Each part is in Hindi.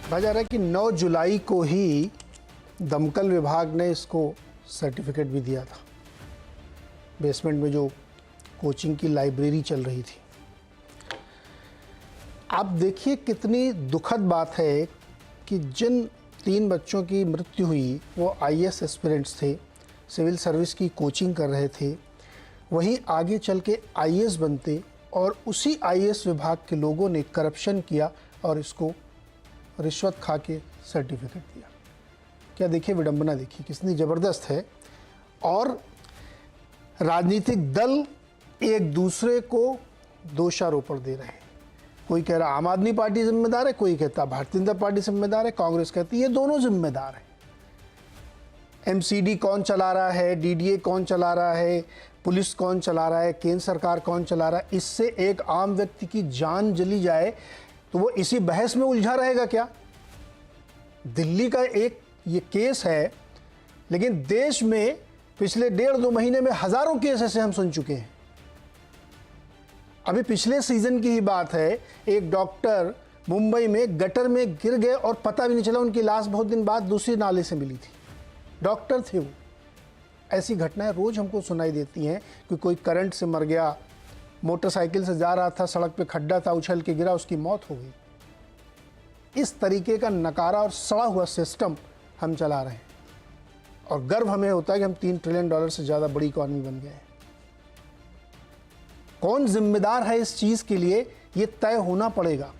कहा जा रहा है कि 9 जुलाई को ही दमकल विभाग ने इसको सर्टिफिकेट भी दिया था। बेसमेंट में जो कोचिंग की लाइब्रेरी चल रही थी। आप देखिए कितनी दुखद बात है कि जिन 3 बच्चों की मृत्यु हुई वो आईएएस एस्पिरेंट्स थे, सिविल सर्विस की कोचिंग कर रहे थे, वहीं आगे चल के आईएएस बनते और उसी आईएएस विभाग के लोगों ने करप्शन किया और इसको रिश्वत खा के सर्टिफिकेट दिया। क्या देखिए विडंबना, देखिए कितनी ज़बरदस्त है। और राजनीतिक दल एक दूसरे को दोषारोपण दे रहे हैं। कोई कह रहा आम आदमी पार्टी जिम्मेदार है, कोई कहता भारतीय जनता पार्टी जिम्मेदार है, कांग्रेस कहती है ये दोनों जिम्मेदार हैं। एमसीडी कौन चला रहा है, डीडीए कौन चला रहा है, पुलिस कौन चला रहा है, केंद्र सरकार कौन चला रहा है, इससे एक आम व्यक्ति की जान चली जाए तो वो इसी बहस में उलझा रहेगा क्या? दिल्ली का एक ये केस है, लेकिन देश में पिछले 1.5-2 महीने में हजारों केस ऐसे हम सुन चुके हैं। अभी पिछले सीजन की ही बात है, एक डॉक्टर मुंबई में गटर में गिर गए और पता भी नहीं चला, उनकी लाश बहुत दिन बाद दूसरी नाले से मिली थी। डॉक्टर थे वो। ऐसी घटनाएं रोज हमको सुनाई देती हैं कि कोई करंट से मर गया, मोटरसाइकिल से जा रहा था, सड़क पे खड्डा था, उछल के गिरा, उसकी मौत हो गई। इस तरीके का नकारा और सड़ा हुआ सिस्टम हम चला रहे हैं और गर्व हमें होता है कि हम $3 ट्रिलियन से ज़्यादा बड़ी इकॉनमी बन गए हैं। कौन जिम्मेदार है इस चीज़ के लिए, ये तय होना पड़ेगा।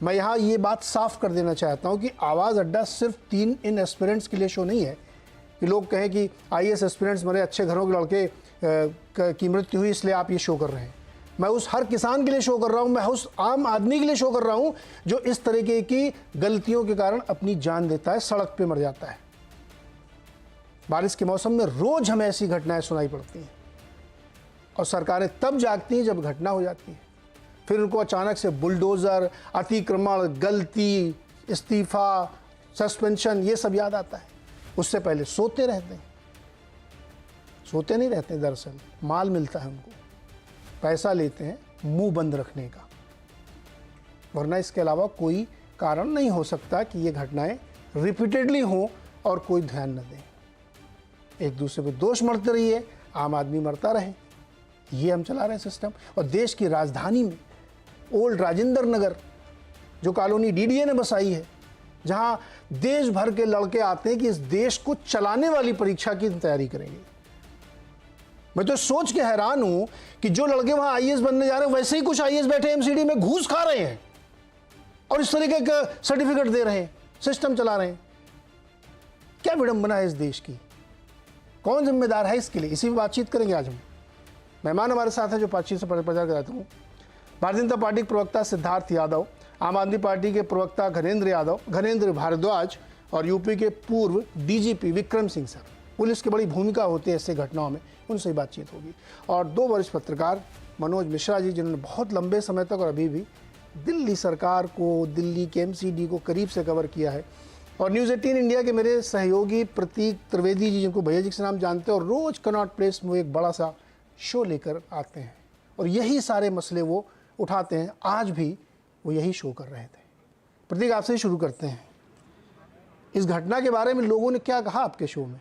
मैं यहाँ ये बात साफ कर देना चाहता हूँ कि आवाज़ अड्डा सिर्फ 3 इन एस्पिरेंट्स के लिए शो नहीं है कि लोग कहें कि आईएएस एस्पिरेंट्स मरे, अच्छे घरों के लड़के की मृत्यु हुई इसलिए आप ये शो कर रहे हैं। मैं उस हर किसान के लिए शो कर रहा हूँ, मैं उस आम आदमी के लिए शो कर रहा हूँ जो इस तरीके की गलतियों के कारण अपनी जान देता है, सड़क पे मर जाता है। बारिश के मौसम में रोज हमें ऐसी घटनाएं सुनाई पड़ती हैं और सरकारें तब जागती हैं जब घटना हो जाती है। फिर उनको अचानक से बुलडोज़र, अतिक्रमण, गलती, इस्तीफा, सस्पेंशन ये सब याद आता है। उससे पहले सोते रहते हैं। सोते नहीं रहते, दरअसल माल मिलता है उनको, पैसा लेते हैं मुंह बंद रखने का, वरना इसके अलावा कोई कारण नहीं हो सकता कि ये घटनाएं रिपीटेडली हों और कोई ध्यान न दें। एक दूसरे पे दोष मरते रहिए, आम आदमी मरता रहे, ये हम चला रहे हैं सिस्टम। और देश की राजधानी में ओल्ड राजेंद्र नगर जो कॉलोनी डीडीए ने बसाई है, जहां देश भर के लड़के आते हैं कि इस देश को चलाने वाली परीक्षा की तैयारी करेंगे। मैं तो सोच के हैरान हूं कि जो लड़के वहां आईएएस बनने जा रहे हैं वैसे ही कुछ आईएएस बैठे एमसीडी में घूस खा रहे हैं और इस तरीके का सर्टिफिकेट दे रहे हैं, सिस्टम चला रहे हैं। क्या विडंबना है इस देश की। कौन जिम्मेदार है इसके लिए, इसी पर बातचीत करेंगे आज हम। मेहमान हमारे साथ हैं जो बातचीत से प्रचार कराता हूँ। भारतीय जनता पार्टी के प्रवक्ता सिद्धार्थ यादव, आम आदमी पार्टी के प्रवक्ता घनेंद्र भारद्वाज और यूपी के पूर्व DGP Vikram Singh sir. Police की बड़ी भूमिका होती है ऐसे घटनाओं में, उनसे ही बातचीत होगी। और 2 वरिष्ठ पत्रकार मनोज मिश्रा जी, जिन्होंने बहुत लंबे समय तक और अभी भी दिल्ली सरकार को, दिल्ली के एमसीडी को करीब से कवर किया है। और न्यूज़ 18 इंडिया के मेरे सहयोगी प्रतीक त्रिवेदी जी, जिनको भैया जी से नाम जानते हैं और रोज कनॉट प्लेस में एक बड़ा सा शो लेकर आते हैं और यही सारे मसले वो उठाते हैं। आज भी वो यही शो कर रहे थे। प्रतीक, आपसे ही शुरू करते हैं। इस घटना के बारे में लोगों ने क्या कहा आपके शो में?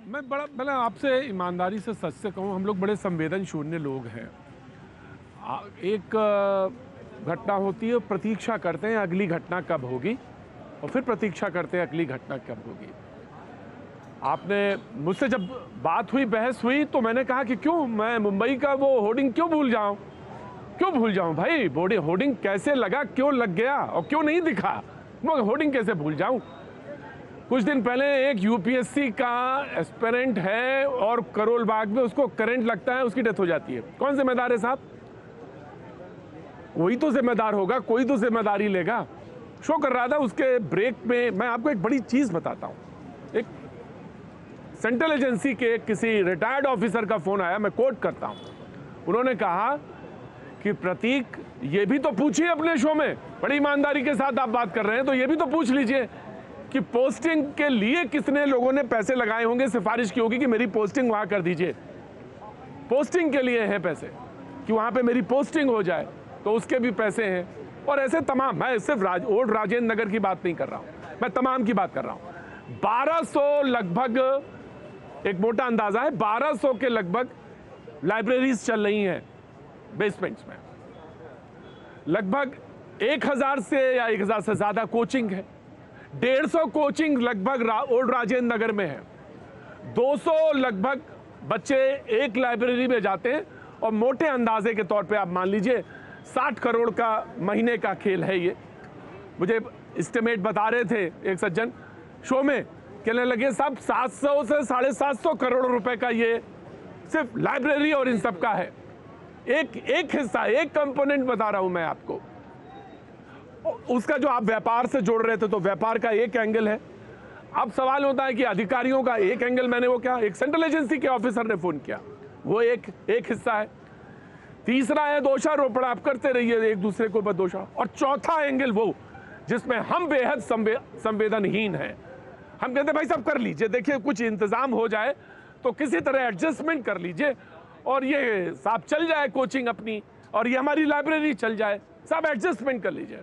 मैं आपसे ईमानदारी से सच से कहूँ, हम लोग बड़े संवेदन शून्य लोग हैं। एक घटना होती है, प्रतीक्षा करते हैं अगली घटना कब होगी और फिर प्रतीक्षा करते हैं अगली घटना कब होगी। आपने मुझसे जब बात हुई, बहस हुई, तो मैंने कहा कि क्यों मैं मुंबई का वो होर्डिंग क्यों भूल जाऊं भाई। होर्डिंग कैसे लगा, क्यों लग गया और क्यों नहीं दिखा, मैं होर्डिंग कैसे भूल जाऊं। कुछ दिन पहले एक यूपीएससी का एस्पिरेंट है और करोल बाग में उसको करंट लगता है, उसकी डेथ हो जाती है। कौन जिम्मेदार है साहब? कोई तो जिम्मेदार होगा, कोई तो जिम्मेदारी लेगा। शो कर रहा था, उसके ब्रेक में मैं आपको एक बड़ी चीज बताता हूं। एक सेंट्रल एजेंसी के किसी रिटायर्ड ऑफिसर का फोन आया, मैं कोट करता हूं। उन्होंने कहा कि प्रतीक, ये भी तो पूछिए अपने शो में, बड़ी ईमानदारी के साथ आप बात कर रहे हैं तो ये भी तो पूछ लीजिए कि पोस्टिंग के लिए कितने लोगों ने पैसे लगाए होंगे, सिफारिश की होगी कि मेरी पोस्टिंग वहां कर दीजिए। पोस्टिंग के लिए है पैसे कि वहां पे मेरी पोस्टिंग हो जाए। तो उसके भी पैसे हैं। और ऐसे तमाम, मैं सिर्फ ओल्ड राजेंद्र नगर की बात नहीं कर रहा हूँ, मैं तमाम की बात कर रहा हूँ। 1200 लगभग, एक मोटा अंदाजा है, 1200 के लगभग लाइब्रेरीज चल रही हैं बेसमेंट्स में। लगभग 1000 से या 1000 से ज़्यादा कोचिंग है। 150 कोचिंग लगभग ओल्ड राजेंद्र नगर में है। 200 लगभग बच्चे एक लाइब्रेरी में जाते हैं। और मोटे अंदाजे के तौर पे आप मान लीजिए 60 करोड़ का महीने का खेल है ये। मुझे एस्टिमेट बता रहे थे एक सज्जन शो में, कहने लगे साहब 700 से 750 करोड़ रुपए का ये सिर्फ लाइब्रेरी और इन सब का है। एक हिस्सा, एक कंपोनेंट बता रहा हूं मैं आपको। उसका जो आप व्यापार से जोड़ रहे थे, तो व्यापार का एक एंगल है। अब सवाल होता है कि अधिकारियों का एक एंगल, मैंने वो क्या, एक सेंट्रल एजेंसी के ऑफिसर ने फोन किया, वो एक हिस्सा है। तीसरा है दोषारोपण, आप करते रहिए एक दूसरे के ऊपर दोषा। और चौथा एंगल वो जिसमें हम बेहद संवेदनहीन हैं। हम कहते भाई सब कर लीजिए, देखिए कुछ इंतजाम हो जाए तो किसी तरह एडजस्टमेंट कर लीजिए और ये साहब चल जाए कोचिंग अपनी, और ये हमारी लाइब्रेरी चल जाए, सब एडजस्टमेंट कर लीजिए।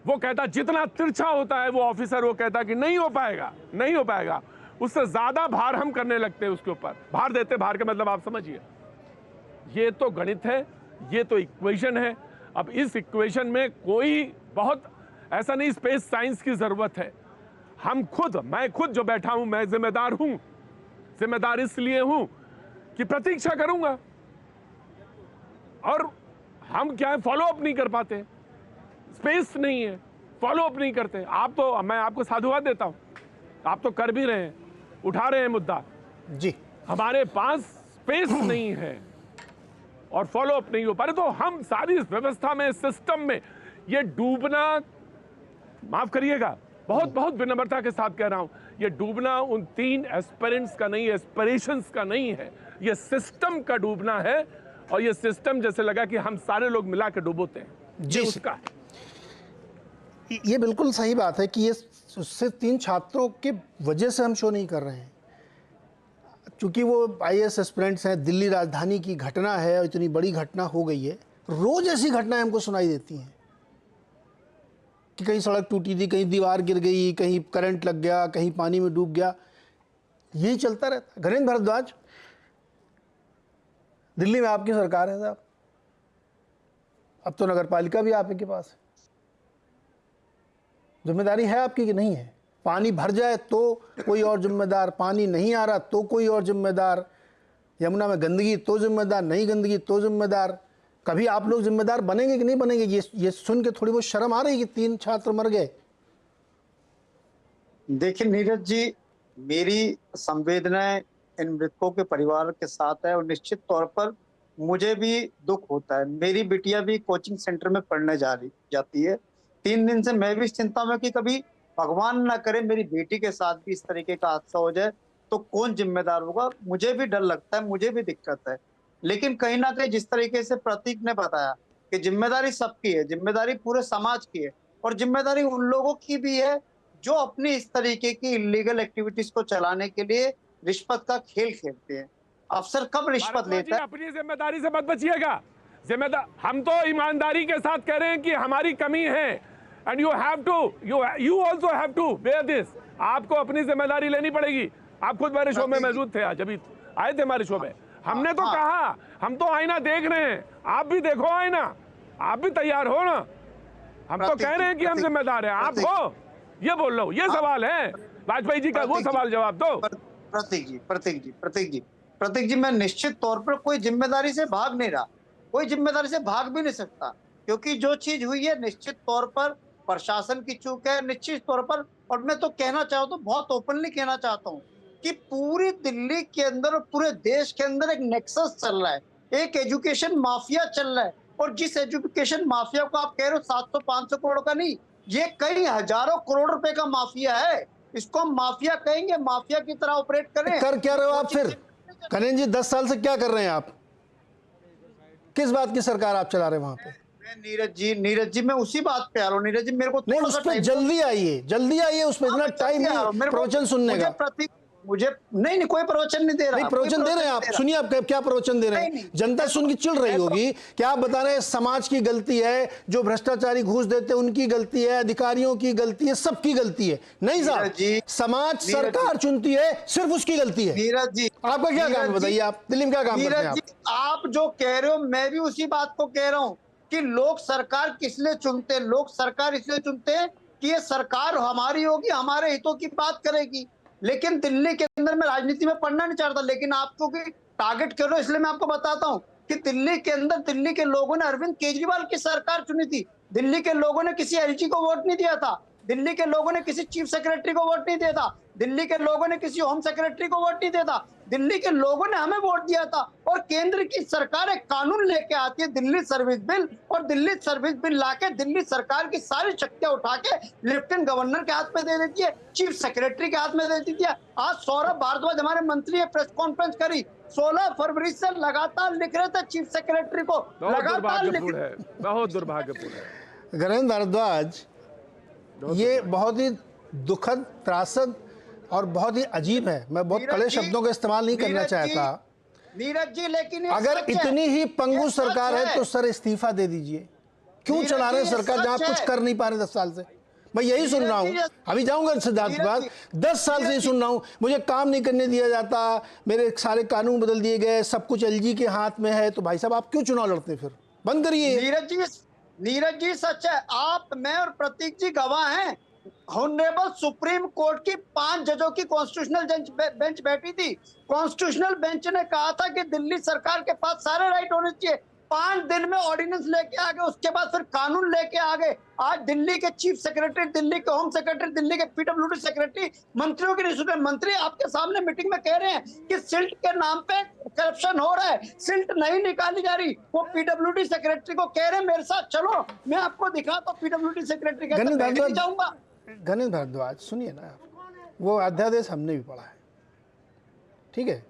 वो कहता जितना तिरछा होता है वो ऑफिसर, वो कहता कि नहीं हो पाएगा, नहीं हो पाएगा। उससे ज्यादा भार हम करने लगते हैं उसके ऊपर, भार देते, भार का मतलब आप समझिए। ये तो गणित है, ये तो इक्वेशन है। अब इस इक्वेशन में कोई बहुत ऐसा नहीं स्पेस साइंस की जरूरत है। हम खुद, मैं खुद जो बैठा हूं, मैं जिम्मेदार हूं। जिम्मेदार इसलिए हूं कि प्रतीक्षा करूंगा, और हम क्या है, फॉलो अप नहीं कर पाते, स्पेस नहीं है, फॉलो अप नहीं करते। आप तो, मैं आपको साधुवाद देता हूं, आप तो कर भी रहे हैं, उठा रहे हैं मुद्दा जी। हमारे पास स्पेस नहीं है और फॉलो अप नहीं हो पा रहे। तो हम सारी इस व्यवस्था में, सिस्टम में ये डूबना, माफ करिएगा, बहुत बहुत विनम्रता के साथ कह रहा हूं, ये डूबना उन 3 एस्पिरेंट्स का नहीं है, एस्पिरेशंस का नहीं है, ये सिस्टम का डूबना है। और ये सिस्टम जैसे लगा कि हम सारे लोग मिला के डूबोते हैं, ये उसका है। ये बिल्कुल सही बात है कि ये उससे 3 छात्रों के वजह से हम शो नहीं कर रहे हैं, क्योंकि वो IAS एस्पिरेंट्स हैं। दिल्ली राजधानी की घटना है और इतनी बड़ी घटना हो गई है, रोज ऐसी घटनाएं हमको सुनाई देती हैं कि कहीं सड़क टूटी थी, कहीं दीवार गिर गई, कहीं करंट लग गया, कहीं पानी में डूब गया, यही चलता रहता है। घरेंद्र भारद्वाज, दिल्ली में आपकी सरकार है साहब, अब तो नगर पालिका भी आपके पास है, जिम्मेदारी है आपकी कि नहीं है? पानी भर जाए तो कोई और जिम्मेदार, पानी नहीं आ रहा तो कोई और जिम्मेदार, यमुना में गंदगी तो जिम्मेदार, नहीं गंदगी तो जिम्मेदार। कभी आप लोग जिम्मेदार बनेंगे कि नहीं बनेंगे? ये सुन के थोड़ी बहुत शर्म आ रही है कि 3 छात्र मर गए। देखिए नीरज जी, मेरी संवेदनाएं इन मृतकों के परिवार के साथ है और निश्चित तौर पर मुझे भी दुख होता है। मेरी बिटिया भी कोचिंग सेंटर में पढ़ने जाती है। 3 दिन से मैं भी इस चिंता में कि कभी भगवान ना करे मेरी बेटी के साथ भी इस तरीके का हादसा हो जाए तो कौन जिम्मेदार होगा। मुझे भी डर लगता है, मुझे भी दिक्कत है। लेकिन कहीं ना कहीं जिस तरीके से प्रतीक ने बताया कि जिम्मेदारी सबकी है, जिम्मेदारी पूरे समाज की है, और जिम्मेदारी उन लोगों की भी है जो अपनी इस तरीके की इलीगल एक्टिविटीज को चलाने के लिए रिश्वत का खेल खेलते हैं। अफसर कब रिश्वत लेता है? अपनी जिम्मेदारी से मत बचिएगा। जिम्मेदार हम तो ईमानदारी के साथ कह रहे हैं कि हमारी कमी है, and you have to, you also have to bear this. आपको अपनी जिम्मेदारी लेनी पड़ेगी। आप खुद मेरे शो में मौजूद थे, आज अभी आए थे हमारे शो में। हमने तो कहा, हम तो आईना देख रहे हैं, आप भी देखो आईना, आप भी तैयार हो ना। हम तो कह रहे हैं कि हम जिम्मेदार हैं, आप हो, ये बोल रहा हूं। ये सवाल है वाजपेयी जी का, वो सवाल जवाब दो। प्रतीक जी, मैं निश्चित तौर पर कोई जिम्मेदारी से भाग नहीं रहा, कोई जिम्मेदारी से भाग भी नहीं सकता, क्योंकि जो चीज हुई है निश्चित तौर पर प्रशासन की चूक है, निश्चित तौर पर। और मैं तो कहना चाहता हूँ, बहुत ओपनली कहना चाहता हूँ कि पूरी दिल्ली के अंदर और पूरे देश के अंदर एक नेक्सस चल रहा है, एक एजुकेशन माफिया चल रहा है। और जिस एजुकेशन माफिया को आप कह रहे हो 700-500 करोड़ का नहीं, ये कई हजारों करोड़ रुपए का माफिया है। इसको हम माफिया कहेंगे, माफिया की तरह ऑपरेट करें। कर क्या रहे हो आप फिर? करें जी, 10 साल से क्या कर रहे हैं आप? किस बात की सरकार आप चला रहे हैं वहां पे? नीरज जी मैं उसी बात पे आ रहा हूँ। नीरज जी मेरे को नहीं, उस पर जल्दी आइए, जल्दी आइए, उस पर इतना टाइम नहीं प्रवचन सुनने का। मुझे नहीं कोई प्रवचन नहीं दे रहा। नहीं, प्रवचन दे रहे हैं आप, सुनिए आप क्या प्रवचन दे रहे हैं। जनता सुन के चिढ़ रही होगी। क्या आप बता रहे हैं समाज की गलती है, जो भ्रष्टाचारी घूस देते हैं उनकी गलती है, अधिकारियों की गलती है, सबकी गलती है? नहीं साहब, समाज सरकार चुनती है, सिर्फ उसकी गलती है। नीरज जी, आपका क्या काम है बताइए? आप दिल्ली में क्या काम करते हैं? आप जो कह रहे हो मैं भी उसी बात को कह रहा हूं कि लोग सरकार किस लिए चुनते हैं। लोग सरकार इसलिए चुनते हैं कि ये सरकार हमारी होगी, हमारे हितों की बात करेगी। लेकिन दिल्ली के अंदर मैं राजनीति में पढ़ना नहीं चाहता, लेकिन आपको कि टारगेट कर रहे हो इसलिए मैं आपको बताता हूं कि दिल्ली के अंदर दिल्ली के लोगों ने अरविंद केजरीवाल की सरकार चुनी थी। दिल्ली के लोगों ने किसी एलजी को वोट नहीं दिया था। दिल्ली के लोगों ने किसी चीफ सेक्रेटरी को वोट नहीं दिया था। दिल्ली के लोगों ने किसी होम सेक्रेटरी को वोट नहीं दिया था। दिल्ली के लोगों ने हमें वोट दिया था। और केंद्र की सरकार एक कानून लेके आती है, दिल्ली सर्विस बिल, और दिल्ली सर्विस बिल लाके दिल्ली सरकार की सारी शक्तियां उठा के लेफ्टिनेंट गवर्नर के हाथ में दे देती है, चीफ सेक्रेटरी के हाथ में दे देती है। आज सौरभ भारद्वाज हमारे मंत्री है, प्रेस कॉन्फ्रेंस करी, 16 फरवरी से लगातार लिख रहे थे चीफ सेक्रेटरी को, लगातार बहुत दुर्भाग्यपूर्ण है गणेंद्र भारद्वाज। ये बहुत ही दुखद, त्रासद और बहुत ही अजीब है। मैं बहुत कड़े शब्दों का इस्तेमाल नहीं करना चाहता नीरज जी, लेकिन अगर इतनी ही पंगु सरकार है तो सर इस्तीफा दे दीजिए। क्यों चला रहे सरकार जहां आप कुछ कर नहीं पा रहे 10 साल से? मैं यही सुन रहा हूं, अभी जाऊंगा सिद्धार्थ के पास। 10 साल से ही सुन रहा हूं, मुझे काम नहीं करने दिया जाता, मेरे सारे कानून बदल दिए गए, सब कुछ एलजी के हाथ में है। तो भाई साहब आप क्यों चुनाव लड़ते? फिर बंद करिए। नीरज जी सच है, आप, मैं और प्रतीक जी गवाह हैं। ऑनरेबल सुप्रीम कोर्ट की 5 जजों की कॉन्स्टिट्यूशनल बेंच बैठी थी। कॉन्स्टिट्यूशनल बेंच ने कहा था कि दिल्ली सरकार के पास सारे राइट होने चाहिए। 5 दिन में ऑर्डिनेंस लेके आ गए, उसके बाद फिर कानून लेके आ गए। आज दिल्ली के चीफ सेक्रेटरी, दिल्ली के होम सेक्रेटरी, दिल्ली के पीडब्ल्यूडी सेक्रेटरी, मंत्रियों की नियुक्ति, मंत्री आपके सामने मीटिंग में कह रहे हैं कि सिल्ट के नाम पे करप्शन हो रहा है, सिल्ट नहीं निकाली जा रही। वो पीडब्ल्यूडी सेक्रेटरी को कह रहे हैं मेरे साथ चलो, मैं आपको दिखाता हूं। पीडब्ल्यूडी सेक्रेटरी कहता है जाऊंगा। गणेंद्र भारद्वाज सुनिए ना, वो अध्यादेश हमने भी पढ़ा है, ठीक है?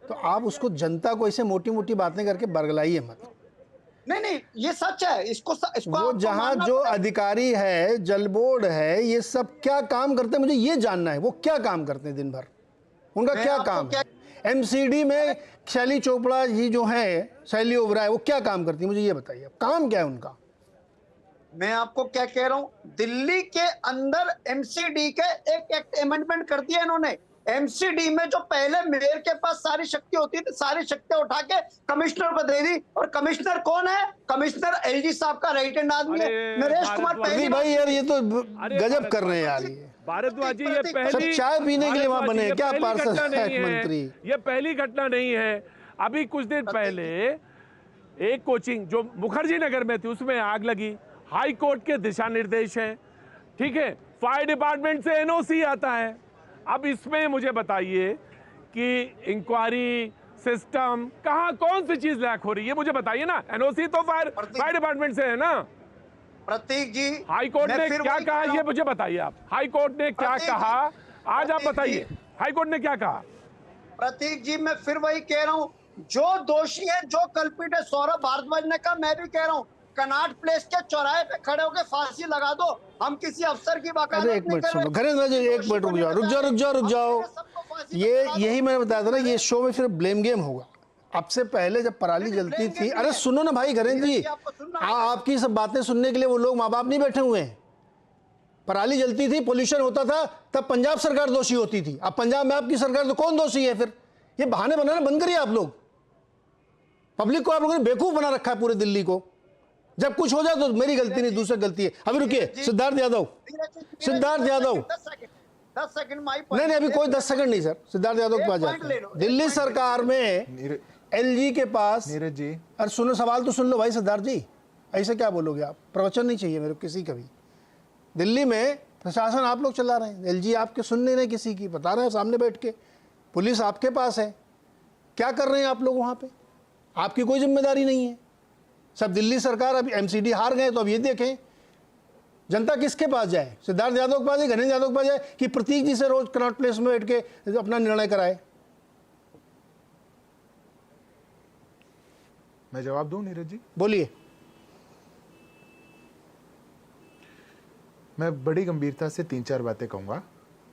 तो आप उसको, जनता को ऐसे मोटी मोटी बातें करके बरगलाइए मत। नहीं, ये सच है। इसको वो जहां जो अधिकारी है, जल बोर्ड है, ये सब क्या काम करते हैं मुझे ये जानना है। वो क्या काम करते हैं दिन भर, उनका क्या काम है? एमसीडी में शैली चोपड़ा जी जो है, शैली ओबराय, वो क्या काम करती है मुझे ये बताइए, काम क्या है उनका? मैं आपको क्या कह रहा हूं, दिल्ली के अंदर एमसीडी के एक एक्ट अमेंडमेंट कर दिया इन्होंने। एमसीडी में जो पहले मेयर के पास सारी शक्ति होती थी, सारी शक्तियां उठा के कमिश्नर को दे दी। और कमिश्नर कौन है? कमिश्नर एलजी साहब का राइट हैंड आदमी है, नरेश कुमार। पहली भाई यार ये तो गजब कर रहे हैं यार। ये भारद्वाज जी, ये पहली चाय पीने के लिए वहां बने क्या पार्षद मंत्री? ये पहली घटना नहीं है। अभी कुछ दिन पहले एक कोचिंग जो मुखर्जी नगर में थी उसमें आग लगी। हाई कोर्ट के दिशा निर्देश हैं, ठीक है? फायर डिपार्टमेंट से एनओसी आता है। अब इसमें मुझे बताइए कि इंक्वायरी सिस्टम कहां, कौन सी चीज लैक हो रही है मुझे बताइए ना। एनओसी तो फायर डिपार्टमेंट से है ना। प्रतीक जी, हाई कोर्ट ने क्या कहा ये मुझे बताइए आप। हाई कोर्ट ने क्या कहा आज आप बताइए, हाई कोर्ट ने क्या कहा? प्रतीक जी, मैं फिर वही कह रहा हूं, जो दोषी है, जो कल्पित है, सौरभ भारद्वाज ने कहा, मैं भी कह रहा हूं, कनॉट प्लेस के चौराहे पे खड़े होकर फांसी लगा दो। हम किसी अफसर की वकालत नहीं कर रहे। गणेंद्र जी एक मिनट रुक जाओ। ये यही मैंने बताया था ना, ये शो में फिर ब्लेम गेम होगा। अब से पहले जब पराली जलती थी, अरे सुनो ना भाई गणेंद्र जी, आपकी सब बातें सुनने के लिए वो लोग माँ बाप नहीं बैठे हुए हैं। पराली जलती थी, पोल्यूशन होता था, तब पंजाब सरकार दोषी होती थी। अब पंजाब में आपकी सरकार, तो कौन दोषी है फिर? ये बहाने बनाना बंद करिए आप लोग। पब्लिक को आप लोगों ने बेवकूफ बना रखा है, पूरे दिल्ली को। जब कुछ हो जाए तो मेरी गलती नहीं, दूसरी गलती है। अभी रुकिए, सिद्धार्थ यादव 10 सेकंड नहीं, अभी कोई 10 सेकंड नहीं सर, सिद्धार्थ यादव के पास जाते हैं। दिल्ली सरकार में एलजी के पास, नीरज जी, अरे सुनो, सवाल तो सुन लो भाई सिद्धार्थ जी, ऐसे क्या बोलोगे आप? प्रवचन नहीं चाहिए मेरे को किसी का भी। दिल्ली में प्रशासन आप लोग चला रहे हैं, एलजी आपके सुन नहीं रहे किसी की, बता रहे हैं सामने बैठ के। पुलिस आपके पास है, क्या कर रहे हैं आप लोग वहाँ पे? आपकी कोई जिम्मेदारी नहीं है। सब दिल्ली सरकार, अभी एमसीडी हार गए तो अब ये देखें जनता किसके पास जाए, सिद्धार्थ यादव के पास जाए, गणेंद्र यादव के पास जाए, कि प्रतीक जी से रोज कनॉट प्लेस में बैठ के अपना निर्णय कराए? मैं जवाब दूं नीरज जी? बोलिए। मैं बड़ी गंभीरता से 3-4 बातें कहूंगा।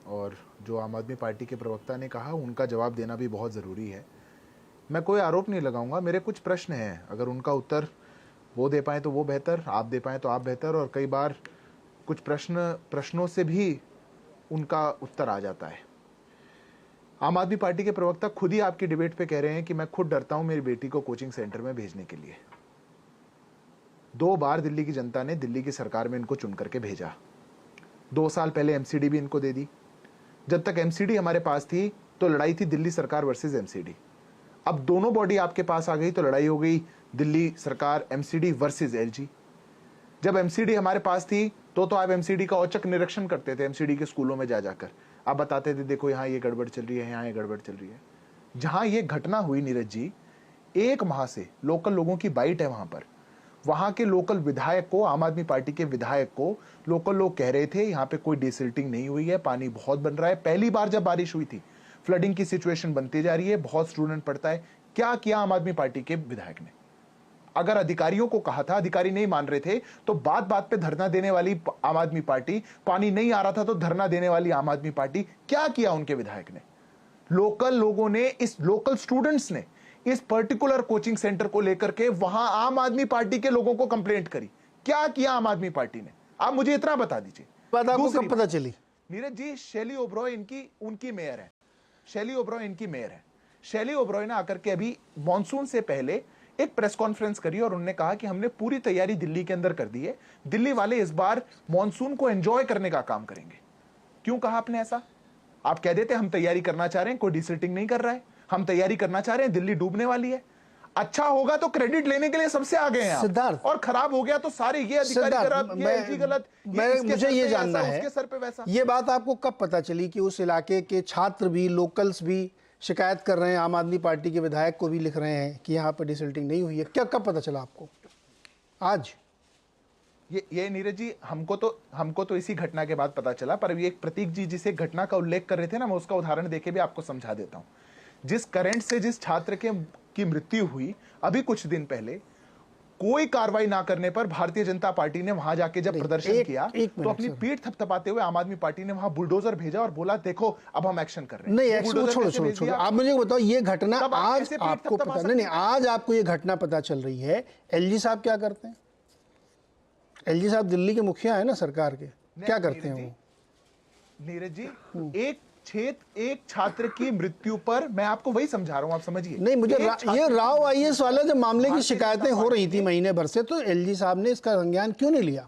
और जो आम आदमी पार्टी के प्रवक्ता ने कहा उनका जवाब देना भी बहुत ज़रूरी है। मैं कोई आरोप नहीं लगाऊंगा, मेरे कुछ प्रश्न हैं, अगर उनका उत्तर वो दे पाएँ तो वो बेहतर, आप दे पाएँ तो आप बेहतर, और कई बार कुछ प्रश्नों से भी उनका उत्तर आ जाता है। आम आदमी पार्टी के प्रवक्ता खुद ही आपकी डिबेट पे कह रहे हैं कि मैं खुद डरता हूं मेरी बेटी को कोचिंग सेंटर में भेजने के लिए। 2 बार दिल्ली की जनता ने, दिल्ली की सरकार में इनको चुन करके भेजा। 2 साल पहले एमसीडी भी इनको दे दी। जब तक एमसीडी हमारे पास थी तो लड़ाई थी दिल्ली सरकार वर्सेस एमसीडी। अब दोनों बॉडी आपके पास आ गई तो लड़ाई हो गई दिल्ली सरकार एमसीडी वर्सेस एलजी। जब एमसीडी हमारे पास थी तो आप एमसीडी का औचक निरीक्षण करते थे, एमसीडी के स्कूलों में जा जाकर आप बताते थे देखो यहाँ ये गड़बड़ चल रही है, यहाँ ये गड़बड़ चल रही है। जहां ये घटना हुई नीरज जी, 1 माह से लोकल लोगों की बाइट है वहां पर। वहां के लोकल विधायक को, आम आदमी पार्टी के विधायक को लोकल लोग कह रहे थे यहाँ पे कोई डिसिल्टिंग नहीं हुई है, पानी बहुत बन रहा है। पहली बार जब बारिश हुई थी, फ्लडिंग की सिचुएशन बनती जा रही है, बहुत स्टूडेंट पढ़ता है। क्या किया आम आदमी पार्टी के विधायक ने? अगर अधिकारियों को कहा था, अधिकारी नहीं मान रहे थे, तो बात बात पे धरना देने वाली आम आदमी पार्टी, पानी नहीं आ रहा था तो धरना देने वाली आम आदमी पार्टी। क्या किया उनके विधायक ने? लोकल लोगों ने, इस लोकल स्टूडेंट्स ने इस पर्टिकुलर कोचिंग सेंटर को लेकर के वहां आम आदमी पार्टी के लोगों को कंप्लेंट करी। क्या किया आम आदमी पार्टी ने? आप मुझे इतना बता दीजिए। बात आपको कब पता चली? नीरज जी, शैली ओब्रॉय उनकी मेयर है। शैली ओब्रॉय इनकी मेयर है। शैली ओब्रॉय ने आकर के अभी मॉनसून से पहले एक प्रेस कॉन्फ्रेंस करी और उन्होंने कहा कि हमने पूरी तैयारी दिल्ली के अंदर कर दी है, दिल्ली वाले इस बार मॉनसून को एंजॉय करने का काम करेंगे। क्यों कहा आपने ऐसा? आप कह देते हम तैयारी करना चाह रहे हैं, कोई डिसिल्टिंग नहीं कर रहा है, हम तैयारी करना चाह रहे हैं, दिल्ली डूबने वाली है। अच्छा होगा तो क्रेडिट लेने के लिए सबसे आगे हैं सिद्धार्थ, और खराब हो गया तो सारे ये अधिकारी खराब, ये एलजी गलत, मुझे ये जानना है, उसके सर पे वैसा। ये बात आपको कब पता चली कि उस इलाके के छात्र भी, लोकल्स भी शिकायत कर रहे हैं, आम आदमी पार्टी के विधायक को भी लिख रहे हैं कि यहाँ पर डिसल्टिंग नहीं हुई है? क्या कब पता चला आपको? आज? ये नीरज जी, हमको तो इसी घटना के बाद पता चला, पर ये एक प्रतीक जी जिसे घटना का उल्लेख कर रहे थे ना, मैं उसका उदाहरण देके भी आपको समझा देता हूं। जिस करंट से जिस छात्र की मृत्यु हुई अभी कुछ दिन पहले, कोई कार्रवाई ना करने पर भारतीय जनता पार्टी ने वहां जाके जब प्रदर्शन किया तो अपनी पीठ थपथपाते हुए आम आदमी पार्टी ने वहां बुलडोजर भेजा और बोला देखो अब हम एक्शन कर रहे हैं। नहीं, एक्शन छोड़ो। आप मुझे बताओ, ये घटना आज आपको पता नहीं, आज आपको ये घटना पता चल रही है। एलजी साहब क्या करते हैं? एलजी साहब दिल्ली के मुखिया है ना सरकार के, क्या करते हैं वो? नीरज जी, एक छात्र की मृत्यु पर मैं आपको वही समझा रहा हूं, आप समझिए। नहीं, मुझे ये राव आईएएस वाला जब मामले की शिकायतें हो रही थी महीने भर से, तो एलजी साहब ने इसका संज्ञान क्यों नहीं लिया?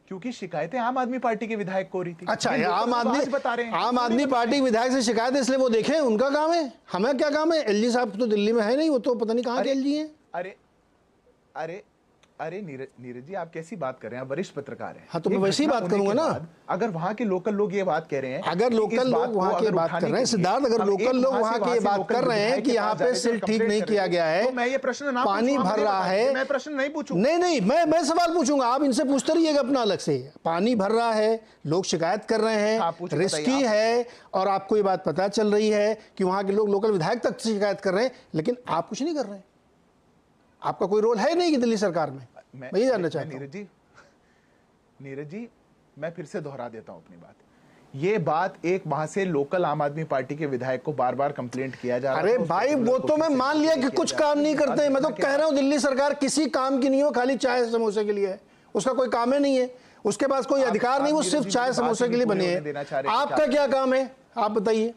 क्योंकि शिकायतें आम आदमी पार्टी के विधायक को हो रही थी। अच्छा, आम आदमी पार्टी के विधायक से शिकायत है इसलिए वो देखें, उनका काम है, हमें क्या काम है? एलजी साहब तो दिल्ली में है नहीं, वो तो पता नहीं कहाँ के एलजी हैं। अरे नीरज जी, आप कैसी बात कर रहे हैं? आप वरिष्ठ पत्रकार हैं। हाँ, तो मैं वैसी बात करूंगा ना। अगर वहां के लोकल लोग ये बात कह रहे हैं, अगर लोकल लोग वहां की बात कर रहे हैं, सिद्धार्थ, अगर लोकल लोग वहां की बात कर रहे हैं कि यहाँ पे सिल ठीक नहीं किया गया है, तो मैं ये प्रश्न ना, पानी भर रहा है, मैं प्रश्न नहीं पूछूंगा। नहीं, मैं सवाल पूछूंगा, आप इनसे पूछते रहिएगा अपना अलग से। पानी भर रहा है, लोग शिकायत कर रहे हैं, रिस्की है, और आपको ये बात पता चल रही है कि वहां के लोग, लोकल विधायक तक शिकायत कर रहे हैं, लेकिन आप कुछ नहीं कर रहे हैं। आपका कोई रोल है नहीं कि दिल्ली सरकार में? मैं ये जानना चाहता हूं। नीरज जी, मैं फिर से दोहरा देता हूं अपनी बात। ये बात 1 माह से लोकल आम आदमी पार्टी के विधायक को बार बार कंप्लेंट किया जा रहा है। अरे भाई, वो तो मैं मान लिया कि कुछ काम नहीं करते हैं। मैं तो कह रहा हूं दिल्ली सरकार किसी काम की नहीं हो, खाली चाय समोसे के लिए है। उसका कोई काम ही नहीं है, उसके पास कोई अधिकार नहीं, वो सिर्फ चाय समोसे के लिए बने हैं। आपका क्या काम है, आप बताइए?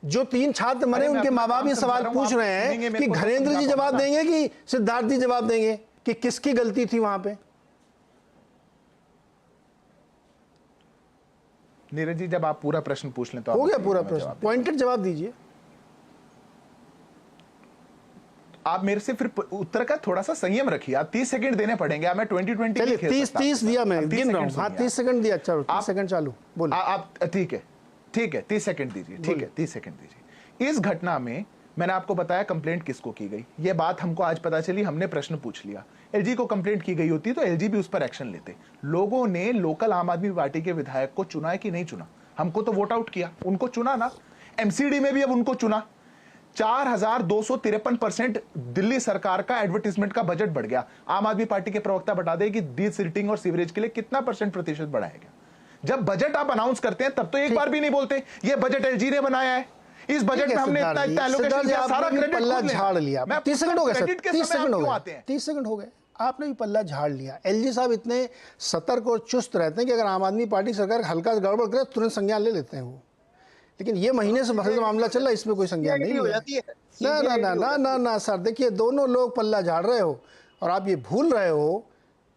जो 3 छात्र मरे, उनके माँ बाप ये सवाल पूछ रहे हैं कि घरेंद्र जी जवाब देंगे कि सिद्धार्थ जी जवाब देंगे कि किसकी गलती थी वहां पे? नीरज जी, जब आप पूरा प्रश्न पूछ लें तो हो गया पूरा प्रश्न, पॉइंटेड जवाब दीजिए। आप मेरे से फिर उत्तर का थोड़ा सा संयम रखिए। आप 30 सेकंड देने पड़ेंगे। मैं 2020 चलिए 30 दिया, मैं गिन रहा हूं। हाँ, 30 सेकंड दिया। चलो 30 सेकंड चालू, बोलो। आप ठीक है 30 सेकंड दीजिए। ठीक है, 30 सेकंड दीजिए। इस घटना में मैंने आपको बताया कंप्लेंट किसको की गई। ये बात हमको आज पता चली, हमने प्रश्न पूछ लिया। एलजी को कंप्लेंट की गई होती तो एलजी भी उस पर एक्शन लेते। लोगों ने लोकल आम आदमी पार्टी के विधायक को चुना है कि नहीं चुना? हमको तो वोट आउट किया, उनको चुना ना। एमसीडी में भी अब उनको चुना। 4253% दिल्ली सरकार का एडवर्टाइजमेंट का बजट बढ़ गया। आम आदमी पार्टी के प्रवक्ता बता दे कि डिसिल्टिंग और सीवरेज के लिए कितना प्रतिशत बढ़ाया गया। जब बजट आप अनाउंस करते हैं तब तो एक बार भी नहीं बोलते ये बजट एलजी ने बनाया है, इस बजट में हमने इतना एलोकेशन किया, सारा क्रेडिट पल्ला झाड़ लिया। 30 सेकंड हो गए सर, 30 सेकंड हो गए, 30 सेकंड हो गए, आपने भी पल्ला झाड़ लिया। एलजी साहब इतने सतर्क और चुस्त रहते हैं कि अगर आम आदमी पार्टी सरकार हल्का गड़बड़ करे तुरंत संज्ञान ले लेते हैं वो। लेकिन ये महीने से मामला चल रहा है, इसमें कोई संज्ञान नहीं हो जाती है। ना ना ना ना ना ना सर, देखिए दोनों लोग पल्ला झाड़ रहे हो और आप ये भूल रहे हो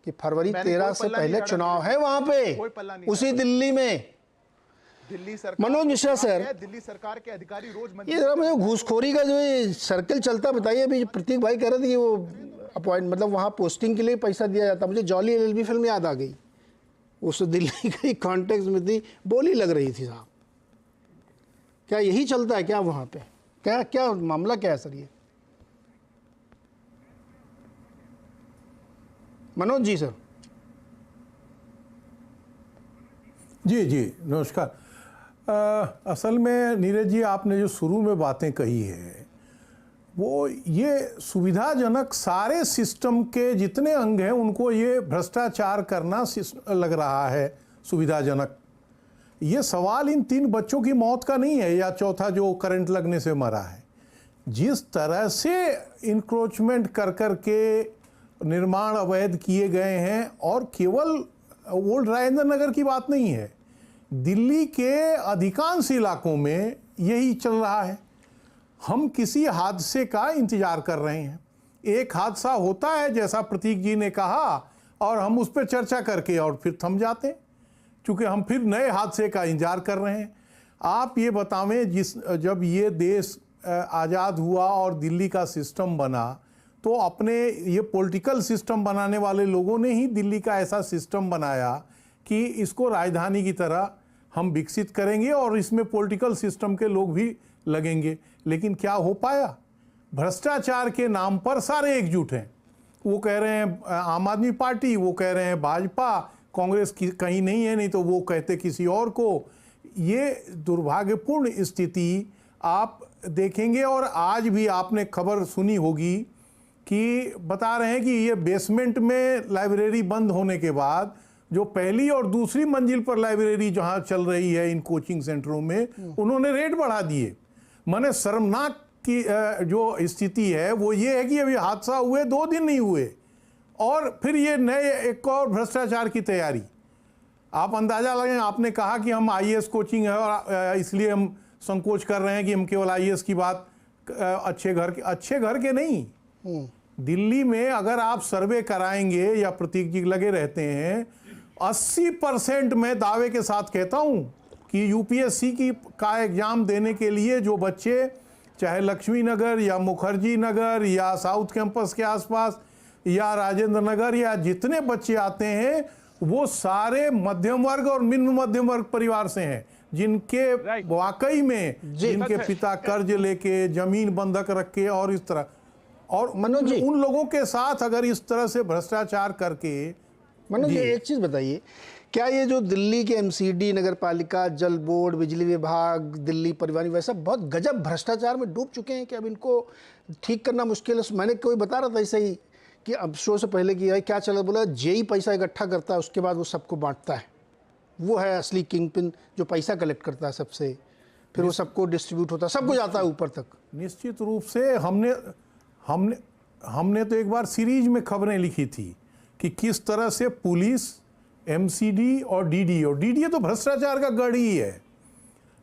कि फरवरी 13 से पहले चुनाव है वहां पे, उसी दिल्ली में। दिल्ली सरकार, मनोज मिश्रा सर, दिल्ली सरकार के अधिकारी रोज ये जरा मुझे घूसखोरी का जो ये सर्कल चलता बताइए। अभी प्रतीक भाई कह रहे थे कि वो अपॉइंट मतलब वहाँ पोस्टिंग के लिए पैसा दिया जाता, मुझे जॉली एलएलबी फिल्म याद आ गई, उस दिल्ली के कॉन्टेक्स्ट में थी, बोली लग रही थी साहब। क्या यही चलता है क्या वहाँ पे? क्या क्या मामला क्या है सर ये? मनोज जी सर। जी जी नमस्कार। असल में नीरज जी, आपने जो शुरू में बातें कही है वो ये सुविधाजनक, सारे सिस्टम के जितने अंग हैं उनको ये भ्रष्टाचार करना लग रहा है सुविधाजनक। ये सवाल इन 3 बच्चों की मौत का नहीं है या चौथा जो करंट लगने से मरा है। जिस तरह से इंक्रोचमेंट कर कर के निर्माण अवैध किए गए हैं, और केवल ओल्ड राजेंद्र नगर की बात नहीं है, दिल्ली के अधिकांश इलाकों में यही चल रहा है। हम किसी हादसे का इंतजार कर रहे हैं, एक हादसा होता है जैसा प्रतीक जी ने कहा, और हम उस पर चर्चा करके और फिर थम जाते हैं, क्योंकि हम फिर नए हादसे का इंतजार कर रहे हैं। आप ये बतावें, जब ये देश आज़ाद हुआ और दिल्ली का सिस्टम बना, तो अपने ये पॉलिटिकल सिस्टम बनाने वाले लोगों ने ही दिल्ली का ऐसा सिस्टम बनाया कि इसको राजधानी की तरह हम विकसित करेंगे और इसमें पॉलिटिकल सिस्टम के लोग भी लगेंगे। लेकिन क्या हो पाया? भ्रष्टाचार के नाम पर सारे एकजुट हैं। वो कह रहे हैं आम आदमी पार्टी, वो कह रहे हैं भाजपा, कांग्रेस की कहीं नहीं है, नहीं तो वो कहते किसी और को। ये दुर्भाग्यपूर्ण स्थिति आप देखेंगे। और आज भी आपने खबर सुनी होगी कि बता रहे हैं कि ये बेसमेंट में लाइब्रेरी बंद होने के बाद जो पहली और दूसरी मंजिल पर लाइब्रेरी जहां चल रही है इन कोचिंग सेंटरों में, उन्होंने रेट बढ़ा दिए। माने शर्मनाक की जो स्थिति है वो ये है कि अभी हादसा हुए 2 दिन नहीं हुए और फिर ये नए एक और भ्रष्टाचार की तैयारी। आप अंदाजा लगाएं, आपने कहा कि हम आईएएस कोचिंग है और इसलिए हम संकोच कर रहे हैं कि हम केवल आईएएस की बात, अच्छे घर के नहीं। दिल्ली में अगर आप सर्वे कराएंगे, या प्रतीक जी लगे रहते हैं, 80% मैं दावे के साथ कहता हूं कि यूपीएससी का एग्जाम देने के लिए जो बच्चे चाहे लक्ष्मी नगर या मुखर्जी नगर या साउथ कैंपस के आसपास या राजेंद्र नगर या जितने बच्चे आते हैं, वो सारे मध्यम वर्ग और निम्न मध्यम वर्ग परिवार से हैं, जिनके वाकई में जिनके पिता कर्ज लेके जमीन बंधक रख के और इस तरह, और मनोज जी उन लोगों के साथ अगर इस तरह से भ्रष्टाचार करके। मनोज जी एक चीज बताइए, क्या ये जो दिल्ली के एमसीडी, नगर पालिका, जल बोर्ड, बिजली विभाग, दिल्ली परिवहन, वैसा बहुत गजब भ्रष्टाचार में डूब चुके हैं कि अब इनको ठीक करना मुश्किल है? मैंने कोई बता रहा था ऐसे ही कि अब शो से पहले कि क्या चला, बोला जेई पैसा इकट्ठा करता है, उसके बाद वो सबको बांटता है, वो है असली किंग पिन जो पैसा कलेक्ट करता है सबसे, फिर वो सबको डिस्ट्रीब्यूट होता है, सबको जाता है ऊपर तक। निश्चित रूप से हमने तो एक बार सीरीज में खबरें लिखी थी कि किस तरह से पुलिस, एमसीडी और डीडीए तो भ्रष्टाचार का गढ़ ही है।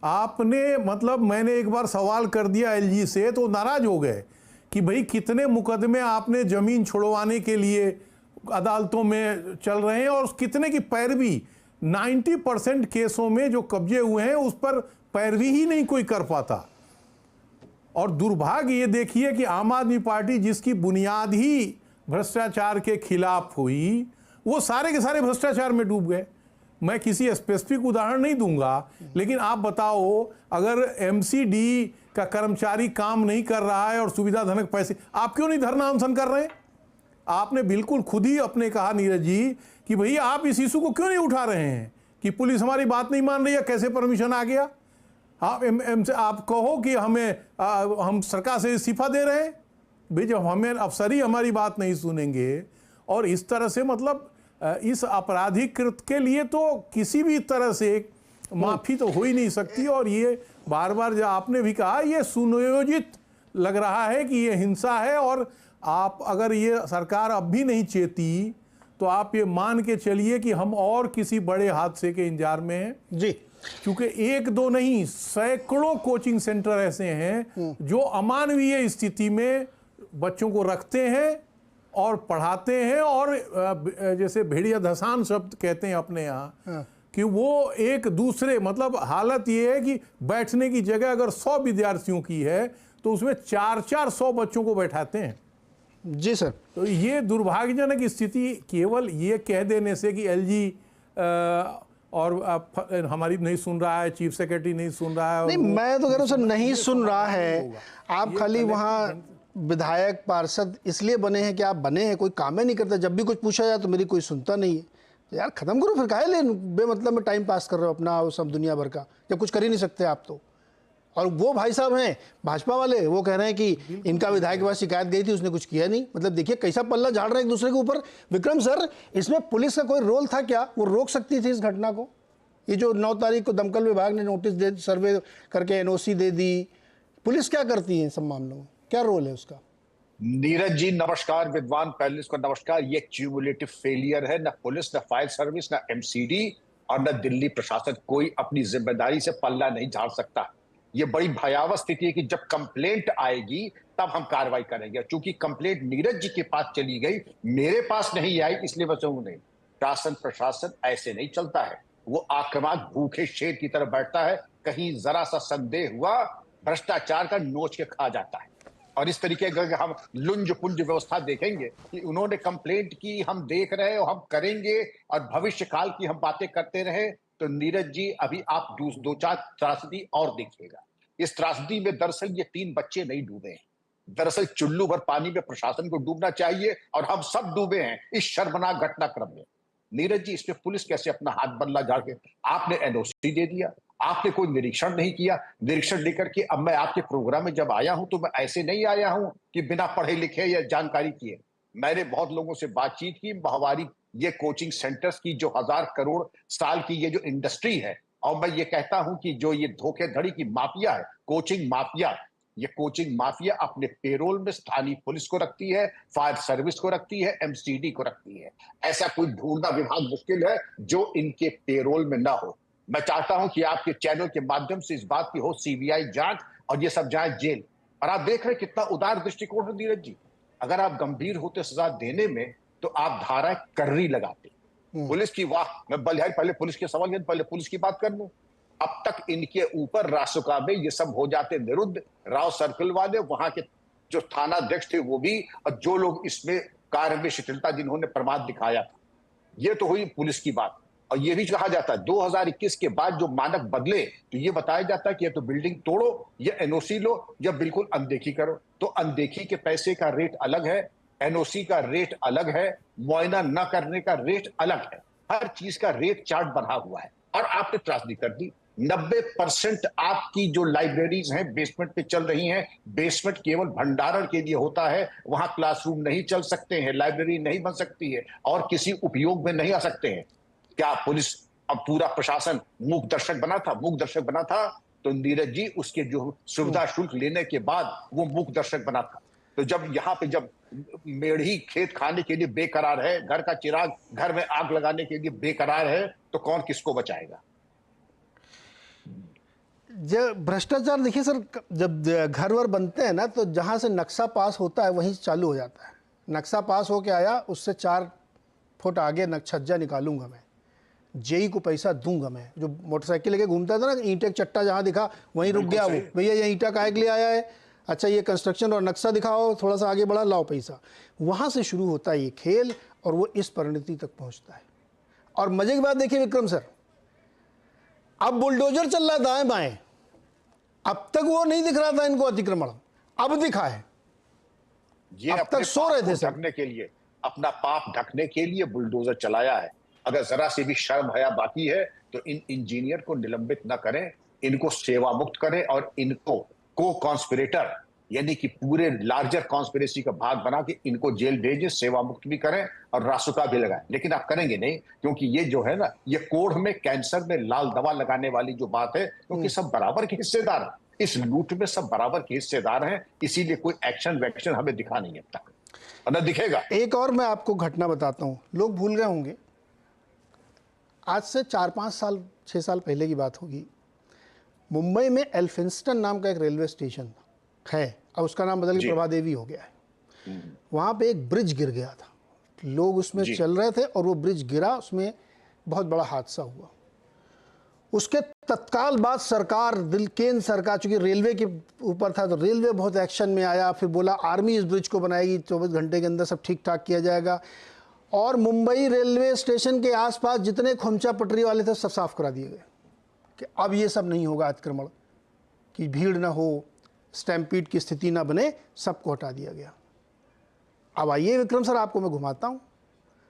आपने मतलब मैंने एक बार सवाल कर दिया एलजी से, तो नाराज हो गए कि भाई कितने मुकदमे आपने जमीन छुड़वाने के लिए अदालतों में चल रहे हैं और कितने की पैरवी, 90% केसों में जो कब्जे हुए हैं उस पर पैरवी ही नहीं कोई कर पाता। और दुर्भाग्य ये देखिए कि आम आदमी पार्टी जिसकी बुनियाद ही भ्रष्टाचार के खिलाफ हुई, वो सारे के सारे भ्रष्टाचार में डूब गए। मैं किसी स्पेसिफिक उदाहरण नहीं दूंगा, लेकिन आप बताओ अगर एमसीडी का कर्मचारी काम नहीं कर रहा है और सुविधाजनक पैसे, आप क्यों नहीं धरना अनशन कर रहे हैं? आपने बिल्कुल खुद ही अपने कहा नीरज जी कि भैया आप इस इशू को क्यों नहीं उठा रहे हैं कि पुलिस हमारी बात नहीं मान रही है, कैसे परमिशन आ गया? आप कहो कि हम सरकार से इस्तीफा दे रहे हैं भाई, जब हमें अफसर ही हमारी बात नहीं सुनेंगे और इस तरह से मतलब इस आपराधिक कृत्य के लिए तो किसी भी तरह से माफी तो हो ही नहीं सकती। और ये बार बार जो आपने भी कहा, ये सुनियोजित लग रहा है कि ये हिंसा है। और आप अगर ये सरकार अब भी नहीं चेती तो आप ये मान के चलिए कि हम और किसी बड़े हादसे के इंतजार में हैं जी। क्योंकि एक दो नहीं, सैकड़ों कोचिंग सेंटर ऐसे हैं जो अमानवीय स्थिति में बच्चों को रखते हैं और पढ़ाते हैं, और जैसे भेड़िया धसान शब्द कहते हैं अपने यहाँ, कि वो एक दूसरे मतलब हालत ये है कि बैठने की जगह अगर 100 विद्यार्थियों की है तो उसमें 400 बच्चों को बैठाते हैं। जी सर। तो ये दुर्भाग्यजनक स्थिति केवल ये कह देने से कि एलजी और हमारी नहीं सुन रहा है, चीफ सेक्रेटरी नहीं सुन रहा है, नहीं, मैं तो कह रहा हूँ सर, नहीं सुन रहा है। आप खाली वहाँ विधायक पार्षद इसलिए बने हैं कि आप बने हैं, कोई काम ही नहीं करता। जब भी कुछ पूछा जाए तो मेरी कोई सुनता नहीं है। तो यार खत्म करो फिर, काहे ले बेमतलब में टाइम पास कर रहे हो अपना, वो सब दुनिया भर का, जब कुछ कर ही नहीं सकते आप तो। और वो भाई साहब हैं भाजपा वाले, वो कह रहे हैं कि इनका विधायक के पास शिकायत गई थी, उसने कुछ किया नहीं। मतलब देखिए कैसा पल्ला झाड़ रहे हैं एक दूसरे के ऊपर। विक्रम सर, इसमें पुलिस का कोई रोल था क्या? वो रोक सकती थी इस घटना को? ये जो 9 तारीख को दमकल विभाग ने नोटिस दे, सर्वे करके एनओसी दे दी, पुलिस क्या करती है इन सब मामलों में? क्या रोल है उसका? नीरज जी नमस्कार, विद्वान पैनलिस्ट को नमस्कार। ये क्यूमुलेटिव फेलियर है। न पुलिस, न फायर सर्विस, न एमसीडी और न दिल्ली प्रशासन कोई अपनी जिम्मेदारी से पल्ला नहीं झाड़ सकता। ये बड़ी भयावह स्थिति है कि जब कंप्लेंट आएगी तब हम कार्रवाई करेंगे। चूंकि कंप्लेंट नीरज जी के पास चली गई, मेरे पास नहीं आई, इसलिए मैं कहूं नहीं, शासन प्रशासन ऐसे नहीं चलता है। वो आक्रामक भूखे शेर की तरह बैठता है, कहीं जरा सा संदेह हुआ भ्रष्टाचार का नोच के खा जाता है। और इस तरीके का हम लुंज पुंज व्यवस्था देखेंगे कि उन्होंने कंप्लेंट की, हम देख रहे हैं और हम करेंगे, और भविष्य काल की हम बातें करते रहे, तो नीरज जी अभी आप 2-4 त्रासदी और देखिएगा। इस त्रासदी में दरअसल ये 3 बच्चे नहीं डूबे हैं। दरअसल चुल्लू भर पानी में प्रशासन को डूबना चाहिए, और हम सब डूबे हैं इस शर्मनाक घटनाक्रम में। नीरज जी, इसमें पुलिस कैसे अपना हाथ बल्ला झाड़ के, आपने एनओसी दे दिया, आपने कोई निरीक्षण नहीं किया। निरीक्षण लेकर के अब मैं आपके प्रोग्राम में जब आया हूं तो मैं ऐसे नहीं आया हूं कि बिना पढ़े लिखे या जानकारी किए। मैंने बहुत लोगों से बातचीत की। हमारी ये कोचिंग सेंटर्स की जो 1000 करोड़ साल की ये जो इंडस्ट्री है, और मैं ये कहता हूं कि जो ये धोखेधड़ी की माफिया है, कोचिंग माफिया, ये कोचिंग माफिया अपने पेरोल में स्थानीय पुलिस को रखती है, फायर सर्विस को रखती है, एमसीडी को रखती है। ऐसा कोई ढूंढना विभाग मुश्किल है जो इनके पेरोल में ना हो। मैं चाहता हूं कि आपके चैनल के माध्यम से इस बात की हो सीबीआई जांच, और ये सब जाए जेल। और आप देख रहे हैं कितना उदार दृष्टिकोण है नीरज जी। अगर आप गंभीर होते सजा देने में तो आप धारा कर्री लगाते। पुलिस की वाह, मैं बलिहारी पहले पुलिस के सवाल, पहले पुलिस की बात कर लूं। अब तक इनके ऊपर रासुका में ये सब हो जाते निरुद्ध। राव सर्कल वाले, वहां के जो थाना अध्यक्ष थे वो भी, और जो लोग इसमें कार्य में शिथिलता जिन्होंने प्रमाद दिखाया था। ये तो हुई पुलिस की बात। और ये भी कहा जाता है 2021 के बाद जो मानक बदले तो ये बताया जाता है कि या तो बिल्डिंग तोड़ो, या एनओसी लो, या बिल्कुल अनदेखी करो। तो अनदेखी के पैसे का रेट अलग है, एनओसी का रेट अलग है, मुआयना न करने का रेट अलग है। हर चीज का रेट चार्ट बना हुआ है। और आपने त्रासदी कर दी। 90% आपकी जो लाइब्रेरीज हैं बेसमेंट पे चल रही हैं। बेसमेंट केवल भंडारण के लिए होता है, वहां क्लासरूम नहीं चल सकते हैं, लाइब्रेरी नहीं बन सकती है, और किसी उपयोग में नहीं आ सकते हैं। क्या पुलिस अब पूरा प्रशासन मूक दर्शक बना था? मूक दर्शक बना था तो नीरज जी उसके जो सुविधा शुल्क लेने के बाद वो मूक दर्शक बना था। तो जब यहाँ पे जब मेढ़ी खेत खाने के लिए बेकरार है, घर का चिराग घर में आग लगाने के लिए बेकरार है, तो कौन किसको बचाएगा? जब भ्रष्टाचार देखिए सर, जब घर वर बनते हैं ना, तो जहाँ से नक्शा पास होता है वहीं चालू हो जाता है। नक्शा पास होके आया, उससे 4 फुट आगे छज्जा निकालूंगा मैं, जेई को पैसा दूंगा मैं। जो मोटरसाइकिल लेके घूमता था ना, ईंटे का चट्टा जहाँ दिखा वहीं रुक गया वो, भैया ये ईंटा काहे के लिए आया है, अच्छा ये कंस्ट्रक्शन और नक्शा दिखाओ, थोड़ा सा आगे बढ़ा, लाओ पैसा। वहाँ से शुरू होता है ये खेल, और वो इस परिणति तक पहुँचता है। और मजे की बात देखिए विक्रम सर, अब बुलडोजर चल रहा है दाएं बाएं। अब तक वो नहीं दिख रहा था इनको अतिक्रमण, अब दिखा है। ये अब तक सो रहे थे ढकने के लिए, अपना पाप ढकने के लिए बुलडोजर चलाया है। अगर जरा सी भी शर्म हया बाकी है तो इन इंजीनियर को निलंबित न करें, इनको सेवा मुक्त करें और इनको को कॉन्स्पिरेटर यानी कि पूरे लार्जर कॉन्स्पिरेसी का भाग बना के इनको जेल भेजें, सेवा मुक्त भी करें और रासुका भी लगाएं। लेकिन आप करेंगे नहीं, क्योंकि ये जो है ना, ये कोढ़ में कैंसर में लाल दवा लगाने वाली जो बात है, क्योंकि सब बराबर के हिस्सेदार हैं इस लूट में, सब बराबर के हिस्सेदार हैं, इसीलिए कोई एक्शन वैक्शन हमें दिखा नहीं अब तक और न दिखेगा। एक और मैं आपको घटना बताता हूं, लोग भूल गए होंगे, आज से 4-5 साल 6 साल पहले की बात होगी। मुंबई में एल्फिंस्टन नाम का एक रेलवे स्टेशन है, अब उसका नाम बदल के प्रभा देवी हो गया है। वहाँ पे एक ब्रिज गिर गया था, लोग उसमें चल रहे थे और वो ब्रिज गिरा, उसमें बहुत बड़ा हादसा हुआ। उसके तत्काल बाद सरकार, केंद्र सरकार, चूंकि रेलवे के ऊपर था तो रेलवे बहुत एक्शन में आया, फिर बोला आर्मी इस ब्रिज को बनाएगी, 24 घंटे के अंदर सब ठीक ठाक किया जाएगा। और मुंबई रेलवे स्टेशन के आसपास जितने खोमचा पटरी वाले थे सब साफ करा दिए गए कि अब ये सब नहीं होगा, अतिक्रमण की भीड़ ना हो, स्टैम्पीड की स्थिति ना बने, सबको हटा दिया गया। अब आइए विक्रम सर, आपको मैं घुमाता हूँ।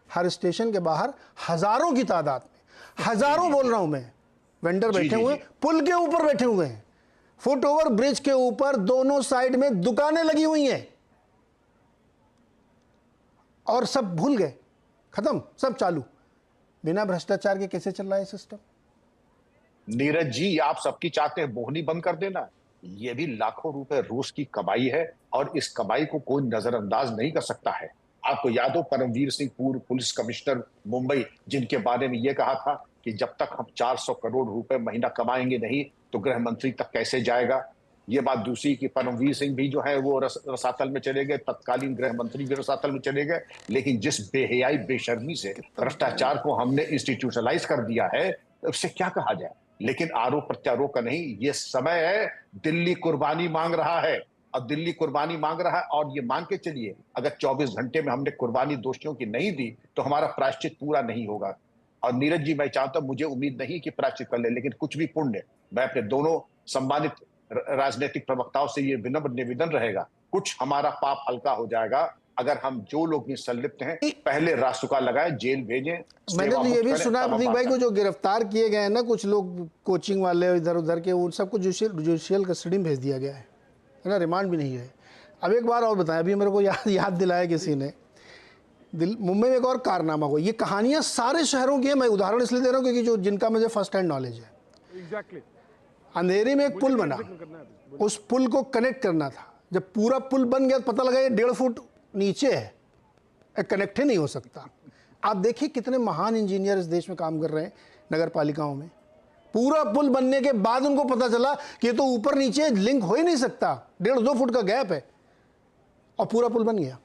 हर स्टेशन के बाहर हजारों की तादाद में, हजारों बोल रहा हूँ मैं, वेंडर बैठे हुए, पुल के ऊपर बैठे हुए हैं, फुट ओवर ब्रिज के ऊपर दोनों साइड में दुकानें लगी हुई हैं, और सब भूल गए, खत्म, सब चालू। बिना भ्रष्टाचार के कैसे चल रहा है सिस्टम? नीरज जी, आप सबकी चाहते हैं बोहनी बंद कर देना, ये भी लाखों रुपए रोज की कमाई है और इस कमाई को कोई नजरअंदाज नहीं कर सकता है। आपको याद हो परमवीर सिंह, पूर्व पुलिस कमिश्नर मुंबई, जिनके बारे में यह कहा था कि जब तक हम 400 करोड़ रुपए महीना कमाएंगे नहीं तो गृह मंत्री तक कैसे जाएगा। ये बात दूसरी कि परमवीर सिंह भी जो है वो रसातल में चले गए, तत्कालीन गृह मंत्री भी रसातल में चले गए, लेकिन जिस बेहयाई बेशर्मी से भ्रष्टाचार को हमने इंस्टीट्यूशनलाइज कर दिया है, उससे क्या कहा जाए। लेकिन आरोप प्रत्यारोप का नहीं, ये समय है, दिल्ली कुर्बानी मांग रहा है और दिल्ली कुर्बानी मांग रहा है। और ये मान के चलिए, अगर 24 घंटे में हमने कुर्बानी दोषियों की नहीं दी तो हमारा प्रायश्चित पूरा नहीं होगा। और नीरज जी, मैं चाहता हूं, मुझे उम्मीद नहीं कि प्रायश्चित कर ले, लेकिन कुछ भी पुण्य, मैं अपने दोनों सम्मानित राजनीतिक प्रवक्ताओं से ये विनम्र निवेदन रहेगा, कुछ हमारा पाप हल्का हो जाएगा अगर हम जो लोग भी संलिप्त हैं पहले रासुका लगाए, जेल भेजें। मैंने तो ये भी सुना प्रतीक भाई को, जो गिरफ्तार किए गए हैं ना कुछ लोग कोचिंग वाले इधर उधर के, उन सबको जुडिशियल कस्टडी में भेज दिया गया है ना, रिमांड भी नहीं है। अब एक बार और बताएं, अभी मेरे को याद दिलाया किसी ने, मुंबई में एक और कारनामा हुआ। ये कहानियां सारे शहरों की है, मैं उदाहरण इसलिए दे रहा हूँ क्योंकि जो जिनका मुझे फर्स्ट हैंड नॉलेज है। एग्जैक्टली। अंधेरी में एक पुल बना, उस पुल को कनेक्ट करना था, जब पूरा पुल बन गया पता लगा ये 1.5 फुट नीचे है, कनेक्ट ही नहीं हो सकता। आप देखिए कितने महान इंजीनियर इस देश में काम कर रहे हैं नगर पालिकाओं में, पूरा पुल बनने के बाद उनको पता चला कि ये तो ऊपर नीचे लिंक हो ही नहीं सकता, 1.5-2 फुट का गैप है, और पूरा पुल बन गया।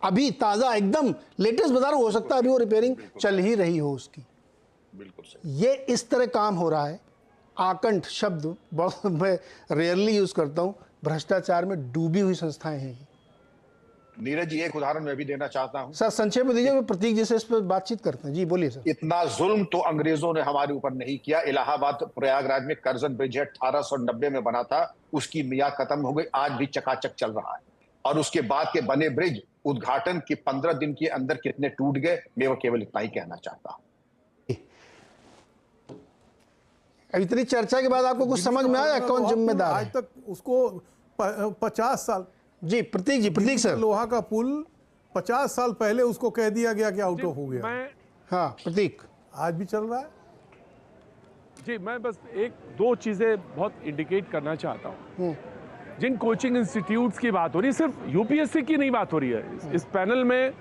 अभी ताज़ा एकदम लेटेस्ट बता रहा हूं, हो सकता है अभी वो रिपेयरिंग चल ही रही हो उसकी। बिल्कुल सही। ये इस तरह काम हो रहा है। आकंठ शब्द बहुत मैं रेयरली यूज करता हूं, भ्रष्टाचार में डूबी हुई संस्थाएं हैं। नीरज जी, एक उदाहरण मैं भी देना चाहता हूं। सर संक्षेप में दीजिए, प्रतीक जी से इस पर बातचीत करते हैं। जी बोलिए सर। इतना जुल्म तो अंग्रेजों ने हमारे ऊपर नहीं किया। इलाहाबाद प्रयागराज में कर्जन ब्रिज 1890 में बना था, उसकी मियाद खत्म हो गई, आज भी चकाचक चल रहा है। और उसके बाद के बने ब्रिज उद्घाटन के 15 दिन के अंदर कितने टूट गए, मैं वो केवल इतना ही कहना चाहता हूं। इतनी चर्चा के बाद आपको कुछ समझ में आया कौन जिम्मेदार है? आज तक उसको 50 साल, जी प्रतीक सर, लोहा का पुल 50 साल पहले उसको कह दिया गया कि आउट ऑफ हो गया। हाँ प्रतीक, आज भी चल रहा है। जी, मैं बस 1-2 चीज़ें बहुत इंडिकेट करना चाहता हूँ। जिन कोचिंग इंस्टीट्यूट्स की बात हो रही है, सिर्फ यूपीएससी की नहीं बात हो रही है। इस पैनल में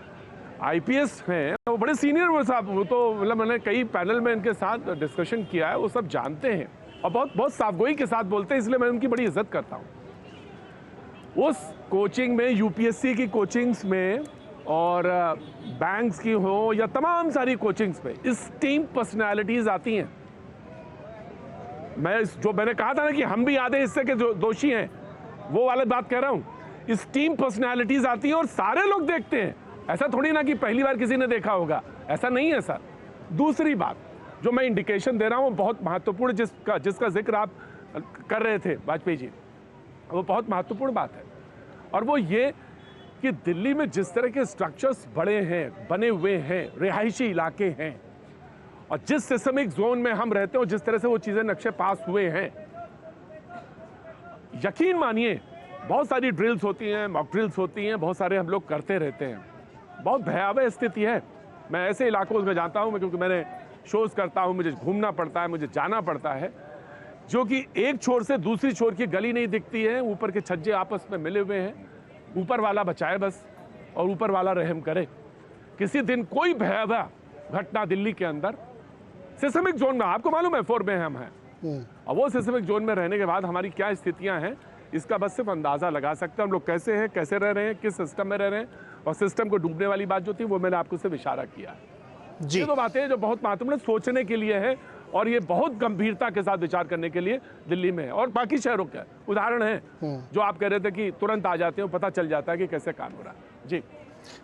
आईपीएस हैं, वो बड़े सीनियर वो साहब, वो तो मतलब मैंने कई पैनल में इनके साथ डिस्कशन किया है, वो सब जानते हैं और बहुत साफगोई के साथ बोलते हैं, इसलिए मैं उनकी बड़ी इज्जत करता हूँ। उस कोचिंग में, यूपीएससी की कोचिंग्स में और बैंक्स की हो या तमाम सारी कोचिंग्स में इस टीम पर्सनैलिटीज़ आती हैं। जो मैंने कहा था ना कि हम भी आधे हिस्से के जो दोषी हैं, वो वाली बात कह रहा हूँ। इस टीम पर्सनैलिटीज़ आती हैं और सारे लोग देखते हैं, ऐसा थोड़ी ना कि पहली बार किसी ने देखा होगा, ऐसा नहीं है सर। दूसरी बात जो मैं इंडिकेशन दे रहा हूँ बहुत महत्वपूर्ण, जिसका जिक्र आप कर रहे थे वाजपेयी जी, वो बहुत महत्वपूर्ण बात है। और वो ये कि दिल्ली में जिस तरह के स्ट्रक्चर्स बने हुए हैं, रिहायशी इलाके हैं, और जिस सिस्टमिक जोन में हम रहते हैं और जिस तरह से वो चीजें नक्शे पास हुए हैं, यकीन मानिए बहुत सारी ड्रिल्स होती हैं, मॉक ड्रिल्स होती हैं, बहुत सारे हम लोग करते रहते हैं। बहुत भयावह स्थिति है। मैं ऐसे इलाकों में जाता हूं, क्योंकि मैंने शोज करता हूं, मुझे घूमना पड़ता है, मुझे जाना पड़ता है, जो कि एक छोर से दूसरी छोर की गली नहीं दिखती है, ऊपर के छज्जे आपस में मिले हुए हैं। ऊपर वाला बचाए बस, और ऊपर वाला रहम करे। किसी दिन कोई भयावह घटना दिल्ली के अंदर सिस्टमिक जोन में, आपको मालूम है 4 में हम हैं, और वो सिस्टमिक जोन में रहने के बाद हमारी क्या स्थितियां हैं, इसका बस सिर्फ अंदाजा लगा सकते हैं हम लोग कैसे हैं, कैसे रह रहे हैं, किस सिस्टम में रह रहे हैं। और सिस्टम को डूबने वाली बात जो थी वो मैंने आपको सिर्फ इशारा किया है। जी ये तो बातें हैं जो बहुत महत्वपूर्ण सोचने के लिए है, और ये बहुत गंभीरता के साथ विचार करने के लिए दिल्ली में है। और बाकी शहरों के उदाहरण हैं जो आप कह रहे थे कि तुरंत आ जाते हैं, पता चल जाता है कि कैसे काम हो रहा है। जी,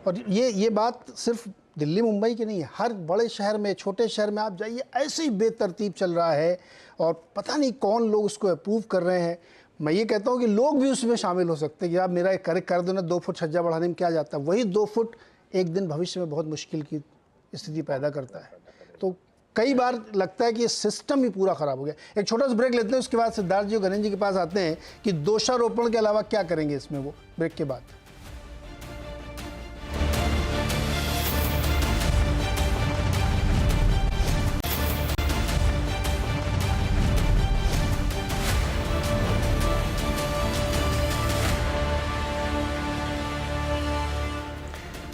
और ये बात सिर्फ दिल्ली मुंबई की नहीं है, हर बड़े शहर में, छोटे शहर में आप जाइए, ऐसे ही बेतरतीब चल रहा है और पता नहीं कौन लोग उसको अप्रूव कर रहे हैं। मैं ये कहता हूँ कि लोग भी उसमें शामिल हो सकते हैं कि आप मेरा एक कर दो ना, 2 फुट छज्जा बढ़ाने में क्या जाता है। वही 2 फुट एक दिन भविष्य में बहुत मुश्किल की स्थिति पैदा करता है। तो कई बार लगता है कि ये सिस्टम ही पूरा खराब हो गया। एक छोटा सा ब्रेक लेते हैं, उसके बाद सिद्धार्थ जी और गणेश जी के पास आते हैं कि दोषारोपण के अलावा क्या करेंगे इसमें, वो ब्रेक के बाद।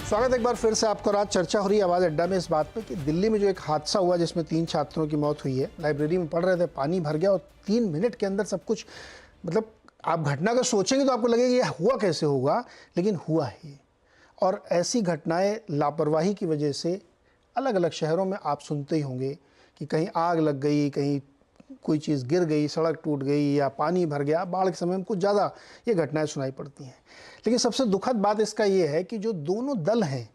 स्वागत एक बार फिर से आपको। रात चर्चा हो रही है आवाज़ अड्डा में इस बात पे कि दिल्ली में जो एक हादसा हुआ जिसमें 3 छात्रों की मौत हुई है, लाइब्रेरी में पढ़ रहे थे, पानी भर गया और 3 मिनट के अंदर सब कुछ, मतलब आप घटना का सोचेंगे तो आपको लगेगा ये हुआ कैसे होगा, लेकिन हुआ है। और ऐसी घटनाएं लापरवाही की वजह से अलग अलग शहरों में आप सुनते ही होंगे कि कहीं आग लग गई, कहीं कोई चीज़ गिर गई, सड़क टूट गई या पानी भर गया। बाढ़ के समय में कुछ ज़्यादा ये घटनाएं सुनाई पड़ती हैं। लेकिन सबसे दुखद बात इसका ये है कि जो दोनों दल हैं,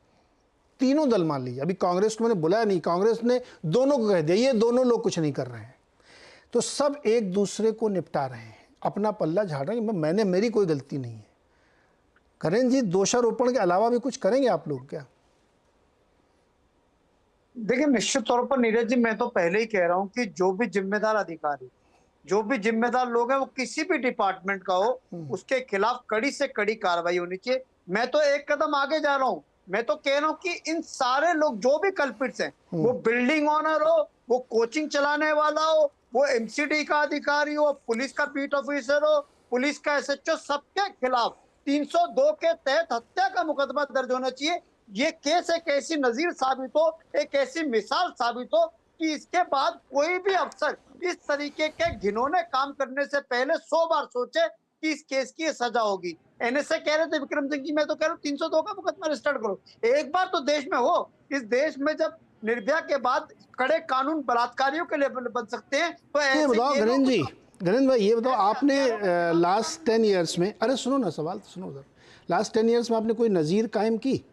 तीनों दल मान लीजिए, अभी कांग्रेस को मैंने बुलाया नहीं, कांग्रेस ने दोनों को कह दिया ये दोनों लोग कुछ नहीं कर रहे हैं, तो सब एक दूसरे को निपटा रहे हैं, अपना पल्ला झाड़ रहे हैं। मैंने, मेरी कोई गलती नहीं है। करें जी, दोषारोपण के अलावा भी कुछ करेंगे आप लोग क्या? देखिए, निश्चित तौर पर नीरज जी, मैं तो पहले ही कह रहा हूं कि जो भी जिम्मेदार अधिकारी, जो भी जिम्मेदार लोग हैं, वो किसी भी डिपार्टमेंट का हो, उसके खिलाफ कड़ी से कड़ी कार्रवाई होनी चाहिए। मैं तो एक कदम आगे जा रहा हूं, मैं तो कह रहा हूं कि इन सारे लोग जो भी कल्पिट्स हैं, वो बिल्डिंग ओनर हो, वो कोचिंग चलाने वाला हो, वो एमसीडी का अधिकारी हो, पुलिस का बीट ऑफिसर हो, पुलिस का एसएचओ, सबके खिलाफ 302 के तहत हत्या का मुकदमा दर्ज होना चाहिए। ये केस एक ऐसी नजीर साबित हो, एक ऐसी मिसाल साबित हो कि इसके बाद कोई भी अफसर इस तरीके के घिनौने काम करने से पहले 100 बार सोचे कि इस केस की सजा होगी। एनएसए कह रहे थे विक्रम सिंह जी, मैं तो कह रहा हूँ 302 का मुकदमा रजिस्टर्ड करो। एक बार तो देश में हो, इस देश में जब निर्भया के बाद कड़े कानून बलात्कारियों के लिए बन सकते हैं, तो ऐसे बताओ गणेश जी, गणेश भाई ये बताओ, आपने लास्ट 10 ईयर्स में, अरे सुनो ना, सवाल तो सुनो उधर, लास्ट 10 ईयर्स में आपने कोई नज़ीर कायम की?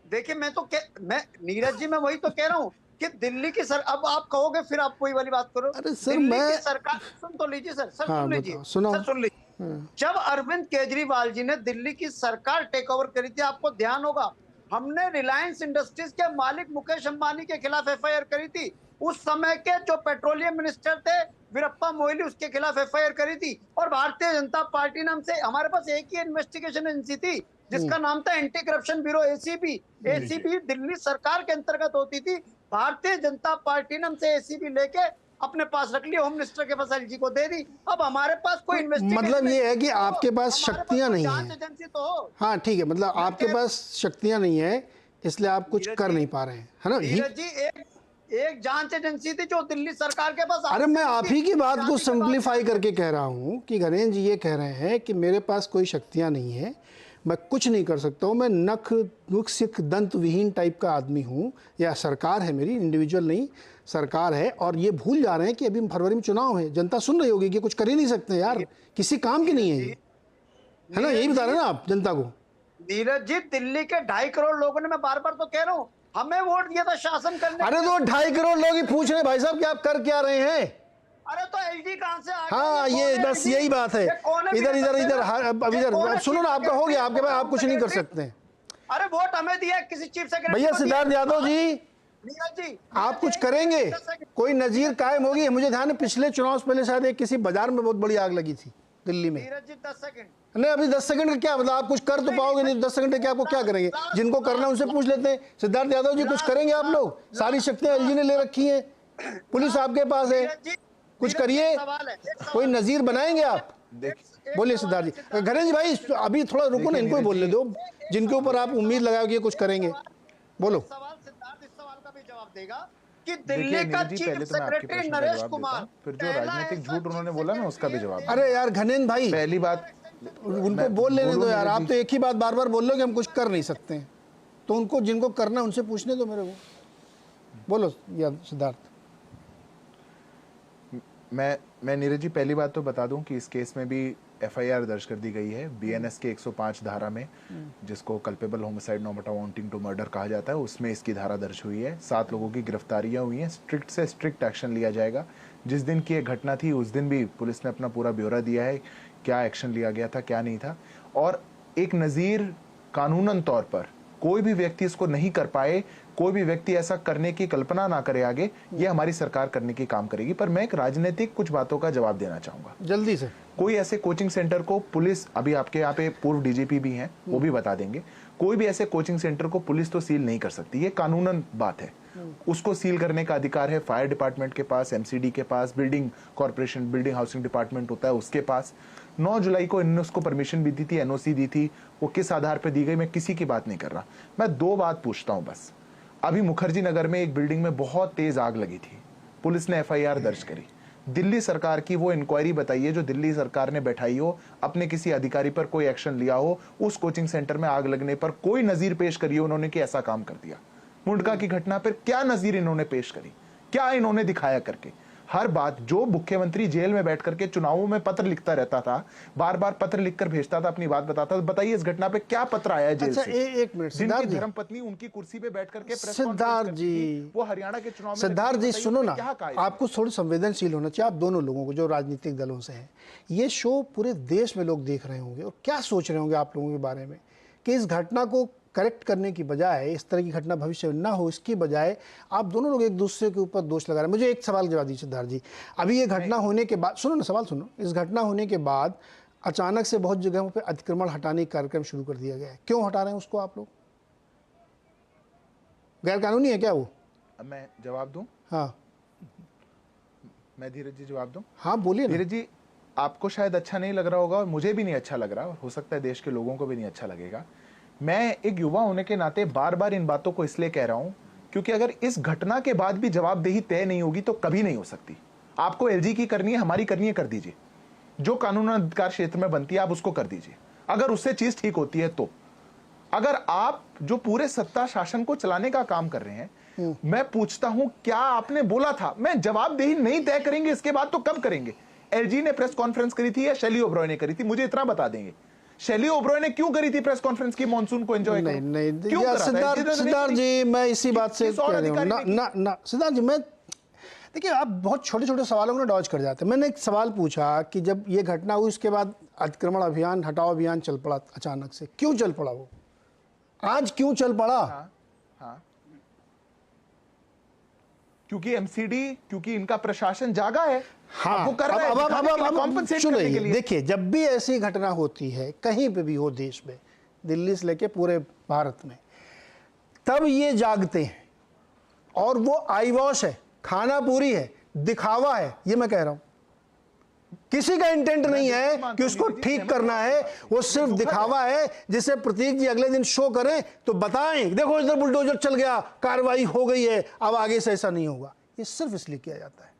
देखिए, मैं नीरज जी, मैं वही तो कह रहा हूँ कि दिल्ली की अब आप कहोगे फिर आप वही वाली बात करो। अरे सर, दिल्ली मैं की सरकार, सुन तो लीजिए सर, हाँ, सुन लीजिए, सुनो। सर सुन लीजिए। जब अरविंद केजरीवाल जी ने दिल्ली की सरकार टेक ओवर करी थी, आपको ध्यान होगा, हमने रिलायंस इंडस्ट्रीज के मालिक मुकेश अंबानी के खिलाफ एफआईआर करी थी। उस समय के जो पेट्रोलियम मिनिस्टर थे वीरप्पा मोइली, उसके खिलाफ एफआईआर करी थी। और भारतीय जनता पार्टी नाम से हमारे पास एक ही इन्वेस्टिगेशन एजेंसी थी जिसका नाम था anti corruption bureau, ACB. ACB Delhi सरकार के अंतर्गत होती थी। भारतीय जनता पार्टी ने हमसे एसीबी लेके अपने पास रख लिया, होम मिनिस्टर के पास एलजी को दे दी। अब हमारे पास कोई इन्वेस्टिगेशन, मतलब ये है कि आपके पास शक्तियां नहीं जांच है। एजेंसी तो हो। हाँ ठीक है, मतलब आपके पास शक्तियां नहीं है, इसलिए आप कुछ कर नहीं पा रहे हैं, है ना? जी, एक जांच एजेंसी थी जो दिल्ली सरकार के पास। अरे मैं आप ही की बात को सिंप्लीफाई करके कह रहा हूँ कि गणेश जी ये कह रहे हैं कि मेरे पास कोई शक्तियाँ नहीं है, मैं कुछ नहीं कर सकता हूँ, मैं नुक सिख दंत विहीन टाइप का आदमी हूँ, या सरकार है मेरी, इंडिविजुअल नहीं सरकार है। और ये भूल जा रहे हैं कि अभी फरवरी में चुनाव है, जनता सुन रही होगी कि कुछ कर ही नहीं सकते यार, किसी काम की नहीं है ये, है ना? यही बता रहे हैं ना आप जनता को। नीरज जी, दिल्ली के 2.5 करोड़ लोगों ने, मैं बार बार तो कह रहा हूँ, हमें वोट दिया था शासन करने। अरे तो 2.5 करोड़ लोग ही पूछ रहे भाई साहब कि आप कर क्या रहे हैं? अरे तो एलडी कहां से आ गया? हाँ, ये बस यही बात है। इधर इधर इधर अब इधर सुनो ना, आपका हो गया, आपके पास आप कुछ नहीं कर सकते हैं। अरे वोट हमें दिया किसी चीफ सेक्रेटरी भैया सिद्धार्थ यादव जी, नीरज जी आप कुछ करेंगे? कोई नजीर कायम होगी? मुझे ध्यान है पिछले चुनाव से पहले शायद एक किसी बाजार में बहुत बड़ी आग लगी थी दिल्ली में। नीरज जी 10 सेकंड नहीं, अभी 10 सेकंड का क्या मतलब, आप कुछ कर तो पाओगे नहीं, 10 सेकंड के आपको क्या करेंगे? जिनको करना है उनसे पूछ लेते हैं। सिद्धार्थ यादव जी कुछ करेंगे आप लोग? सारी शक्तियां एलजी ने ले रखी हैं, पुलिस आपके पास है, कुछ करिए, कोई नजीर बनाएंगे आप? बोलिए सिद्धार्थ जी। घरेंद्र भाई अभी थोड़ा रुको ना, इनको ही बोलने दो जिनके ऊपर आप उम्मीद लगाओगे कुछ करेंगे। बोलो। सवाल सिद्धार्थ इस सवाल का भी जवाब देगा कि दिल्ली का चीफ सेक्रेटरी नरेश कुमार, फिर जो राजनीतिक झूठ उन्होंने बोला ना उसका भी जवाब। अरे यार घनेन्द्र भाई, पहली बात उनको बोल लेने दो यार, आप तो एक ही बात बार बार बोल लो कि हम कुछ कर नहीं सकते हैं, तो उनको जिनको करना उनसे पूछने दो मेरे को। बोलो यार सिद्धार्थ। मैं नीरज जी पहली बात तो बता दूं कि इस केस में भी एफआईआर दर्ज कर दी गई है बीएनएस के 105 धारा में, जिसको culpable homicide not wanting to murder कहा जाता है, उसमें इसकी धारा दर्ज हुई है। 7 लोगों की गिरफ्तारियां हुई हैं। स्ट्रिक्ट से स्ट्रिक्ट एक्शन लिया जाएगा। जिस दिन की ये घटना थी उस दिन भी पुलिस ने अपना पूरा ब्यौरा दिया है, क्या एक्शन लिया गया था क्या नहीं था। और एक नज़ीर कानूनन तौर पर कोई भी व्यक्ति इसको नहीं कर पाए, कोई भी व्यक्ति ऐसा करने की कल्पना ना करे आगे, ये हमारी सरकार करने की काम करेगी। पर मैं एक राजनीतिक कुछ बातों का जवाब देना चाहूंगा जल्दी से। कोई ऐसे कोचिंग सेंटर को पुलिस, अभी आपके यहाँ पे पूर्व डीजीपी भी हैं, वो भी बता देंगे, कोई भी ऐसे कोचिंग सेंटर को पुलिस तो सील नहीं कर सकती, ये कानूनन बात है। उसको सील करने का अधिकार है फायर डिपार्टमेंट के पास, एमसीडी के पास, building corporation, building housing department होता है उसके पास। 9 जुलाई को इन्होंने उसको परमिशन भी दी थी, एनओसी दी थी, वो किस आधार पर दी गई मैं किसी की बात नहीं कर रहा। मैं 2 बात पूछता हूं बस। अभी मुखर्जी नगर में एक बिल्डिंग में बहुत तेज आग लगी थी, पुलिस ने एफआईआर दर्ज करी। दिल्ली सरकार की वो इंक्वायरी बताइए जो दिल्ली सरकार ने बैठाई हो, अपने किसी अधिकारी पर कोई एक्शन लिया हो, उस कोचिंग सेंटर में आग लगने पर कोई नजीर पेश करी हो उन्होंने कि ऐसा काम कर दिया। मुंडका की घटना पर क्या नजीर इन्होंने पेश करी, क्या इन्होंने दिखाया करके? हर बात जो मुख्यमंत्री जेल में बैठ करके चुनावों में पत्र लिखता रहता था, बार बार पत्र लिखकर भेजता था, अपनी बात बताता था, बताइए इस घटना पे क्या पत्र आया है जेल अच्छा, से? एक मिनट सिद्धार्थ जी, धर्मपत्नी उनकी कुर्सी पे बैठ करके प्रेस सिद्धार्थ कॉन्फ्रेंस जी, करती थी, वो हरियाणा के चुनाव में सिद्धार्थ जी सुनो ना, क्या कहा? आपको थोड़ी संवेदनशील होना चाहिए, आप दोनों लोगों को जो राजनीतिक दलों से हैं। ये शो पूरे देश में लोग देख रहे होंगे और क्या सोच रहे होंगे आप लोगों के बारे में कि इस घटना को करेक्ट करने की बजाय, इस तरह की घटना भविष्य में ना हो इसकी बजाय आप दोनों लोग एक दूसरे के ऊपर दोष लगा रहे हैं। मुझे एक सवाल जवाब दीजिए सिद्धार्थ जी, अभी ये घटना होने के बाद, सुनो ना सवाल सुनो, इस घटना होने के बाद अचानक से बहुत जगहों पे अतिक्रमण हटाने का कार्यक्रम शुरू कर दिया गया है, क्यों हटा रहे हैं उसको आप लोग? गैर कानूनी है क्या वो? मैं जवाब दूं? हाँ मैं धीरज जी जवाब दूं? हाँ बोलिए ना। धीरज जी, आपको शायद अच्छा नहीं लग रहा होगा और मुझे भी नहीं अच्छा लग रहा, और हो सकता है देश के लोगों को भी नहीं अच्छा लगेगा। मैं एक युवा होने के नाते बार बार इन बातों को इसलिए कह रहा हूं क्योंकि अगर इस घटना के बाद भी जवाबदेही तय नहीं होगी तो कभी नहीं हो सकती। आपको एलजी की करनी है, हमारी करनी है, कर दीजिए। जो कानून अधिकार क्षेत्र में बनती है आप उसको कर दीजिए, अगर उससे चीज ठीक होती है तो। अगर आप जो पूरे सत्ता शासन को चलाने का काम कर रहे हैं, मैं पूछता हूं क्या आपने बोला था मैं जवाबदेही नहीं तय करेंगे इसके बाद तो कब करेंगे? एलजी ने प्रेस कॉन्फ्रेंस करी थी या शैली ओब्रॉय ने करी थी? मुझे इतना बता देंगे, शैली ओब्रॉय ने क्यों करी थी प्रेस कॉन्फ्रेंस की मॉनसून को एंजॉय? नहीं नहीं सिद्धार्थ जी, मैं इसी बात से कह रहा हूं ना सिद्धार्थ जी, मैं देखिए आप बहुत छोटे छोटे सवालों को डॉज कर जाते हैं। मैंने एक सवाल पूछा कि जब ये घटना हुई उसके बाद अतिक्रमण अभियान, हटाओ अभियान चल पड़ा अचानक से, क्यों चल पड़ा वो? आज क्यों चल पड़ा? हाँ, क्योंकि एमसीडी, क्योंकि इनका प्रशासन जागा है। हाँ, वो कर रहा है, अब सुनिए, देखिए जब भी ऐसी घटना होती है कहीं पे भी हो देश में, दिल्ली से लेके पूरे भारत में, तब ये जागते हैं और वो आई वॉश है, खाना पूरी है, दिखावा है, ये मैं कह रहा हूं। किसी का इंटेंट नहीं है कि उसको ठीक करना है, वो सिर्फ दिखावा है जिसे प्रतीक जी अगले दिन शो करें तो बताएं देखो इधर बुलडोजर चल गया, कार्रवाई हो गई है, अब आगे से ऐसा नहीं होगा। ये सिर्फ इसलिए किया जाता है।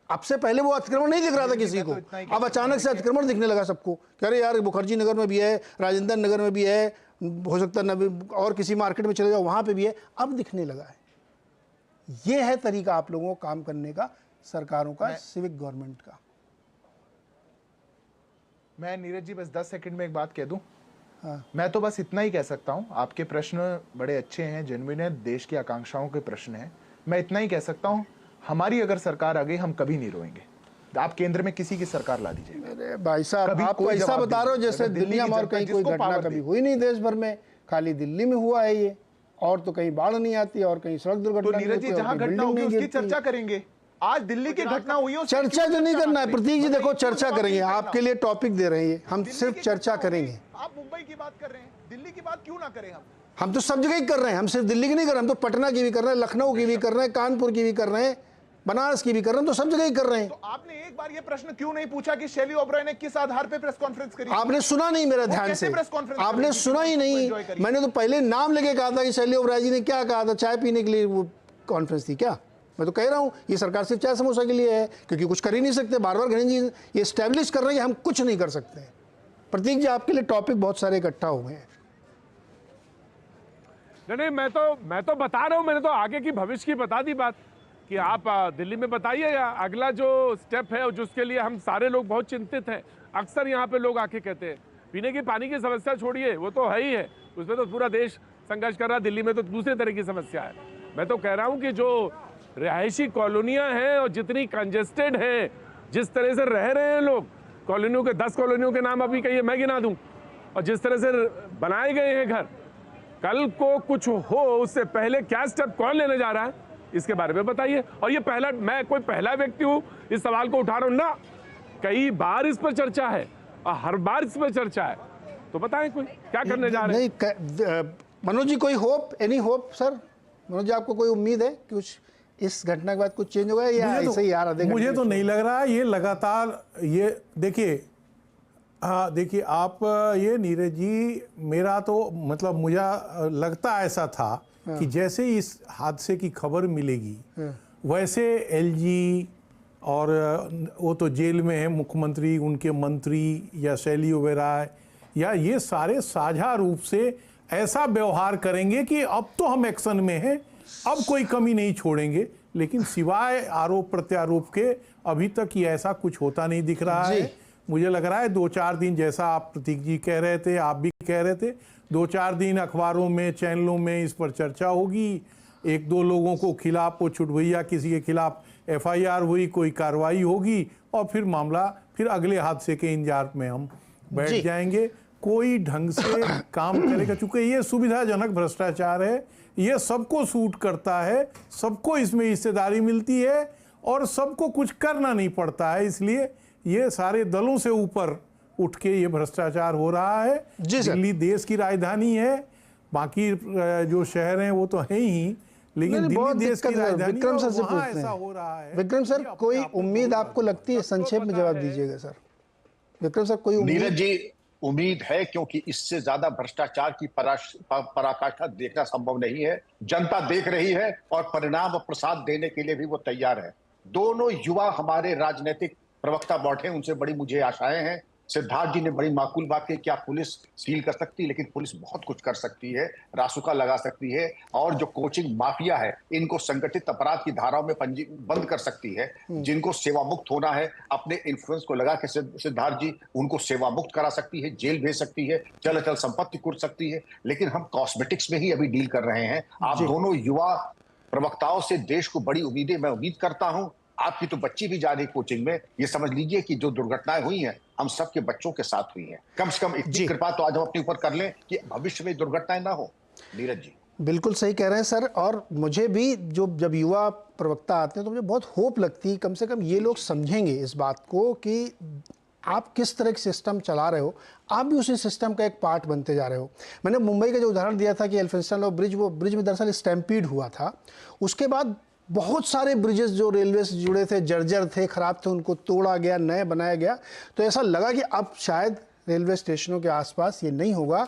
अब से पहले वो अतिक्रमण नहीं दिख रहा था किसी को, अब अचानक से अतिक्रमण दिखने लगा सबको। कह रहे यार मुखर्जी नगर में भी है, राजेंद्र नगर में भी है, हो सकता है और किसी मार्केट में चले जाओ वहां पे भी है, अब दिखने लगा है। ये है तरीका आप लोगों को काम करने का, सरकारों का, सिविक गवर्नमेंट का। मैं नीरज जी बस 10 सेकंड में एक बात कह दूं। हाँ। मैं तो बस इतना ही कह सकता हूं, आपके प्रश्न बड़े अच्छे हैं, जेन्युइन है, देश की आकांक्षाओं के प्रश्न हैं। मैं इतना ही कह सकता हूं, हमारी अगर सरकार आ गई हम कभी नहीं रोएंगे। आप केंद्र में किसी की सरकार ला दीजिए। अरे भाई साहब, आप ऐसा बता रहे हो जैसे दुनिया में और कहीं कोई घटना कभी हुई नहीं देश भर में, खाली दिल्ली में हुआ है ये, और तो कहीं बाढ़ नहीं आती और कहीं सड़क तो दुर्घटना नहीं नीरज होती जी और जहां कहीं घटना बिल्डिंग होगी नहीं उसकी गिरती। चर्चा करेंगे। आज दिल्ली की घटना हुई है उसकी चर्चा क्यों जो नहीं करना है करें? प्रतीक जी, देखो बताइए, चर्चा क्यों करेंगे, बात नहीं आपके करना? लिए टॉपिक दे रहे हैं, हम दिल्ली सिर्फ की चर्चा घटना हो गई, करेंगे। आप मुंबई की बात कर रहे हैं, दिल्ली की बात क्यों ना करें हम तो सब जगह ही कर रहे हैं, हम सिर्फ दिल्ली की नहीं कर रहे हैं, हम तो पटना की भी कर रहे हैं, लखनऊ की भी कर रहे हैं, कानपुर की भी कर रहे हैं, बनारस की भी कर रहे हैं, तो सब जगह ही कर रहे हैं। तो आपने एक बार ये प्रश्न क्यों नहीं पूछा कि शैली ओबराय ने किस आधार पे प्रेस कॉन्फ्रेंस करी? आपने सुना नहीं मेरा ध्यान कैसे से, प्रेस कॉन्फ्रेंस कर आपने रही थी? सुना ही नहीं। एंजॉय करिए। मैंने तो पहले नाम लेके कहा था कि शैली ओबराय जी ने क्या कहा था, चाय पीने के लिए वो कॉन्फ्रेंस थी क्या? मैं तो कह रहा हूँ ये सरकार सिर्फ चाय समोसा के लिए है, क्योंकि कुछ कर ही नहीं सकते। बार बार गणेश जी ये स्टैब्लिश कर रहे हैं कि हम कुछ नहीं कर सकते। प्रतीक जी आपके लिए टॉपिक बहुत सारे इकट्ठा हो गए हैं। नहीं, मैं तो बता रहा हूं, मैंने तो आगे की भविष्य की बता दी बात कि आप दिल्ली में बताइए, या अगला जो स्टेप है जिसके लिए हम सारे लोग बहुत चिंतित हैं। अक्सर यहाँ पे लोग आके कहते हैं पीने की पानी की समस्या छोड़िए, वो तो है ही है, उसमें तो पूरा देश संघर्ष कर रहा है, दिल्ली में तो दूसरे तरह की समस्या है। मैं तो कह रहा हूँ कि जो रिहायशी कॉलोनियाँ हैं और जितनी कंजेस्टेड हैं, जिस तरह से रह रहे हैं लोग, कॉलोनियों के 10 कॉलोनियों के नाम अभी कहिए, मैं गिना दूँ, और जिस तरह से बनाए गए हैं घर, कल को कुछ हो उससे पहले क्या स्टेप कौन लेने जा रहा है, इसके बारे में बताइए। और ये पहला, मैं कोई पहला व्यक्ति हूँ इस सवाल को उठा रहा हूँ ना, कई बार इस पर चर्चा है और हर बार इस पर चर्चा है, तो बताएं कोई क्या करने जा रहे हैं। नहीं मनोज जी, कोई hope, any hope sir? Manoj ji आपको कोई उम्मीद है कि कुछ इस घटना के बाद कुछ चेंज होगा या ऐसे ही यार आधे घंटे? मुझे तो नहीं लग रहा है। ये लगातार ये देखिए, हाँ देखिए आप, ये नीरज जी, मेरा तो मतलब मुझे लगता ऐसा था कि जैसे ही इस हादसे की खबर मिलेगी वैसे एलजी और वो तो जेल में है मुख्यमंत्री, उनके मंत्री या शैली ओबराय या ये सारे साझा रूप से ऐसा व्यवहार करेंगे कि अब तो हम एक्शन में हैं, अब कोई कमी नहीं छोड़ेंगे। लेकिन सिवाय आरोप प्रत्यारोप के अभी तक ये ऐसा कुछ होता नहीं दिख रहा है। मुझे लग रहा है 2-4 दिन, जैसा आप प्रतीक जी कह रहे थे, आप भी कह रहे थे, 2-4 दिन अखबारों में, चैनलों में इस पर चर्चा होगी, 1-2 लोगों को खिलाफ, वो छुटभैया किसी के खिलाफ FIR हुई, कोई कार्रवाई होगी और फिर मामला फिर अगले हादसे के इंतजार में हम बैठ जाएंगे। कोई ढंग से काम करेगा, चूंकि ये सुविधाजनक भ्रष्टाचार है, ये सबको सूट करता है, सबको इसमें हिस्सेदारी मिलती है और सबको कुछ करना नहीं पड़ता है, इसलिए ये सारे दलों से ऊपर उठ के ये भ्रष्टाचार हो रहा है। दिल्ली देश की राजधानी है, बाकी जो शहर हैं वो तो है ही, लेकिन दिल्ली देश की राजधानी विक्रम सर से वहाँ पूछते ऐसा हैं। हो रहा है। विक्रम सर, कोई उम्मीद आपको लगती है? संक्षेप में जवाब दीजिएगा सर। विक्रम सर, कोई उम्मीद? नीरज जी, उम्मीद है, क्योंकि इससे ज्यादा भ्रष्टाचार की पराकाष्ठा देखना संभव नहीं है। जनता देख रही है और परिणाम और प्रसाद देने के लिए भी वो तैयार है। दोनों युवा हमारे राजनीतिक प्रवक्ता बैठे, उनसे बड़ी मुझे आशाएं हैं। सिद्धार्थ जी ने बड़ी माकूल बात की, क्या पुलिस सील कर सकती है? लेकिन पुलिस बहुत कुछ कर सकती है, रासुका लगा सकती है, और जो कोचिंग माफिया है इनको संगठित अपराध की धाराओं में बंद कर सकती है। जिनको सेवा मुक्त होना है, अपने इन्फ्लुएंस को लगा के सिद्धार्थ जी उनको सेवा मुक्त करा सकती है, जेल भेज सकती है, चल संपत्ति कुर्क सकती है। लेकिन हम कॉस्मेटिक्स में ही अभी डील कर रहे हैं। आप दोनों युवा प्रवक्ताओं से देश को बड़ी उम्मीदें, मैं उम्मीद करता हूं आपकी तो बच्ची भी जा रही कोचिंग में। ये समझ लीजिए कि जो दुर्घटनाएं हुई हैं हम सबके बच्चों के साथ हुई हैं। कम से कम इतनी कृपा तो आज हम अपने ऊपर कर लें कि भविष्य में दुर्घटनाएं ना हो। नीरज जी बिल्कुल सही कह रहे हैं सर, और मुझे भी जब युवा प्रवक्ता आते हैं तो मुझे बहुत होप लगती है, कम से कम ये लोग समझेंगे इस बात को कि आप किस तरह के सिस्टम चला रहे हो, आप भी उसी सिस्टम का एक पार्ट बनते जा रहे हो। मैंने मुंबई का जो उदाहरण दिया था कि एल्फिंस्टन ब्रिज, वो ब्रिज में दरअसल स्टैम्पीड हुआ था। उसके बाद बहुत सारे ब्रिजेस जो रेलवे से जुड़े थे, जर्जर थे, ख़राब थे, उनको तोड़ा गया, नए बनाया गया। तो ऐसा लगा कि अब शायद रेलवे स्टेशनों के आसपास ये नहीं होगा।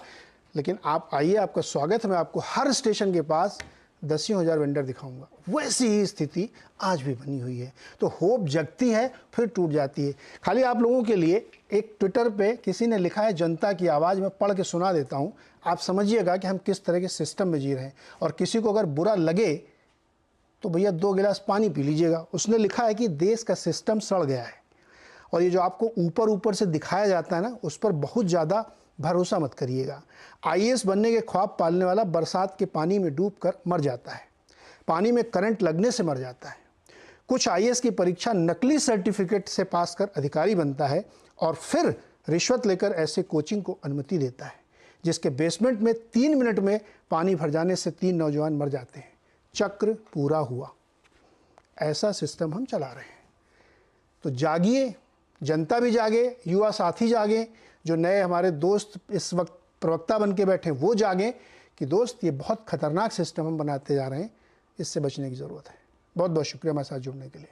लेकिन आप आइए, आपका स्वागत है, मैं आपको हर स्टेशन के पास 10,000 वेंडर दिखाऊंगा। वैसी ही स्थिति आज भी बनी हुई है। तो होप जगती है फिर टूट जाती है। खाली आप लोगों के लिए एक ट्विटर पे किसी ने लिखा है, जनता की आवाज़, में पढ़ के सुना देता हूँ, आप समझिएगा कि हम किस तरह के सिस्टम में जी रहे हैं। और किसी को अगर बुरा लगे तो भैया 2 गिलास पानी पी लीजिएगा। उसने लिखा है कि देश का सिस्टम सड़ गया है और ये जो आपको ऊपर ऊपर से दिखाया जाता है ना, उस पर बहुत ज़्यादा भरोसा मत करिएगा। IAS बनने के ख्वाब पालने वाला बरसात के पानी में डूबकर मर जाता है, पानी में करंट लगने से मर जाता है। कुछ IAS की परीक्षा नकली सर्टिफिकेट से पास कर अधिकारी बनता है और फिर रिश्वत लेकर ऐसे कोचिंग को अनुमति देता है। जिसके बेसमेंट में 3 मिनट में पानी भर जाने से 3 नौजवान मर जाते हैं। चक्र पूरा हुआ। ऐसा सिस्टम हम चला रहे हैं। तो जागिए, जनता भी जागे, युवा साथी जागे, जो नए हमारे दोस्त इस वक्त प्रवक्ता बन के बैठे वो जागें कि दोस्त ये बहुत खतरनाक सिस्टम हम बनाते जा रहे हैं, इससे बचने की ज़रूरत है। बहुत बहुत शुक्रिया हमारे साथ जुड़ने के लिए।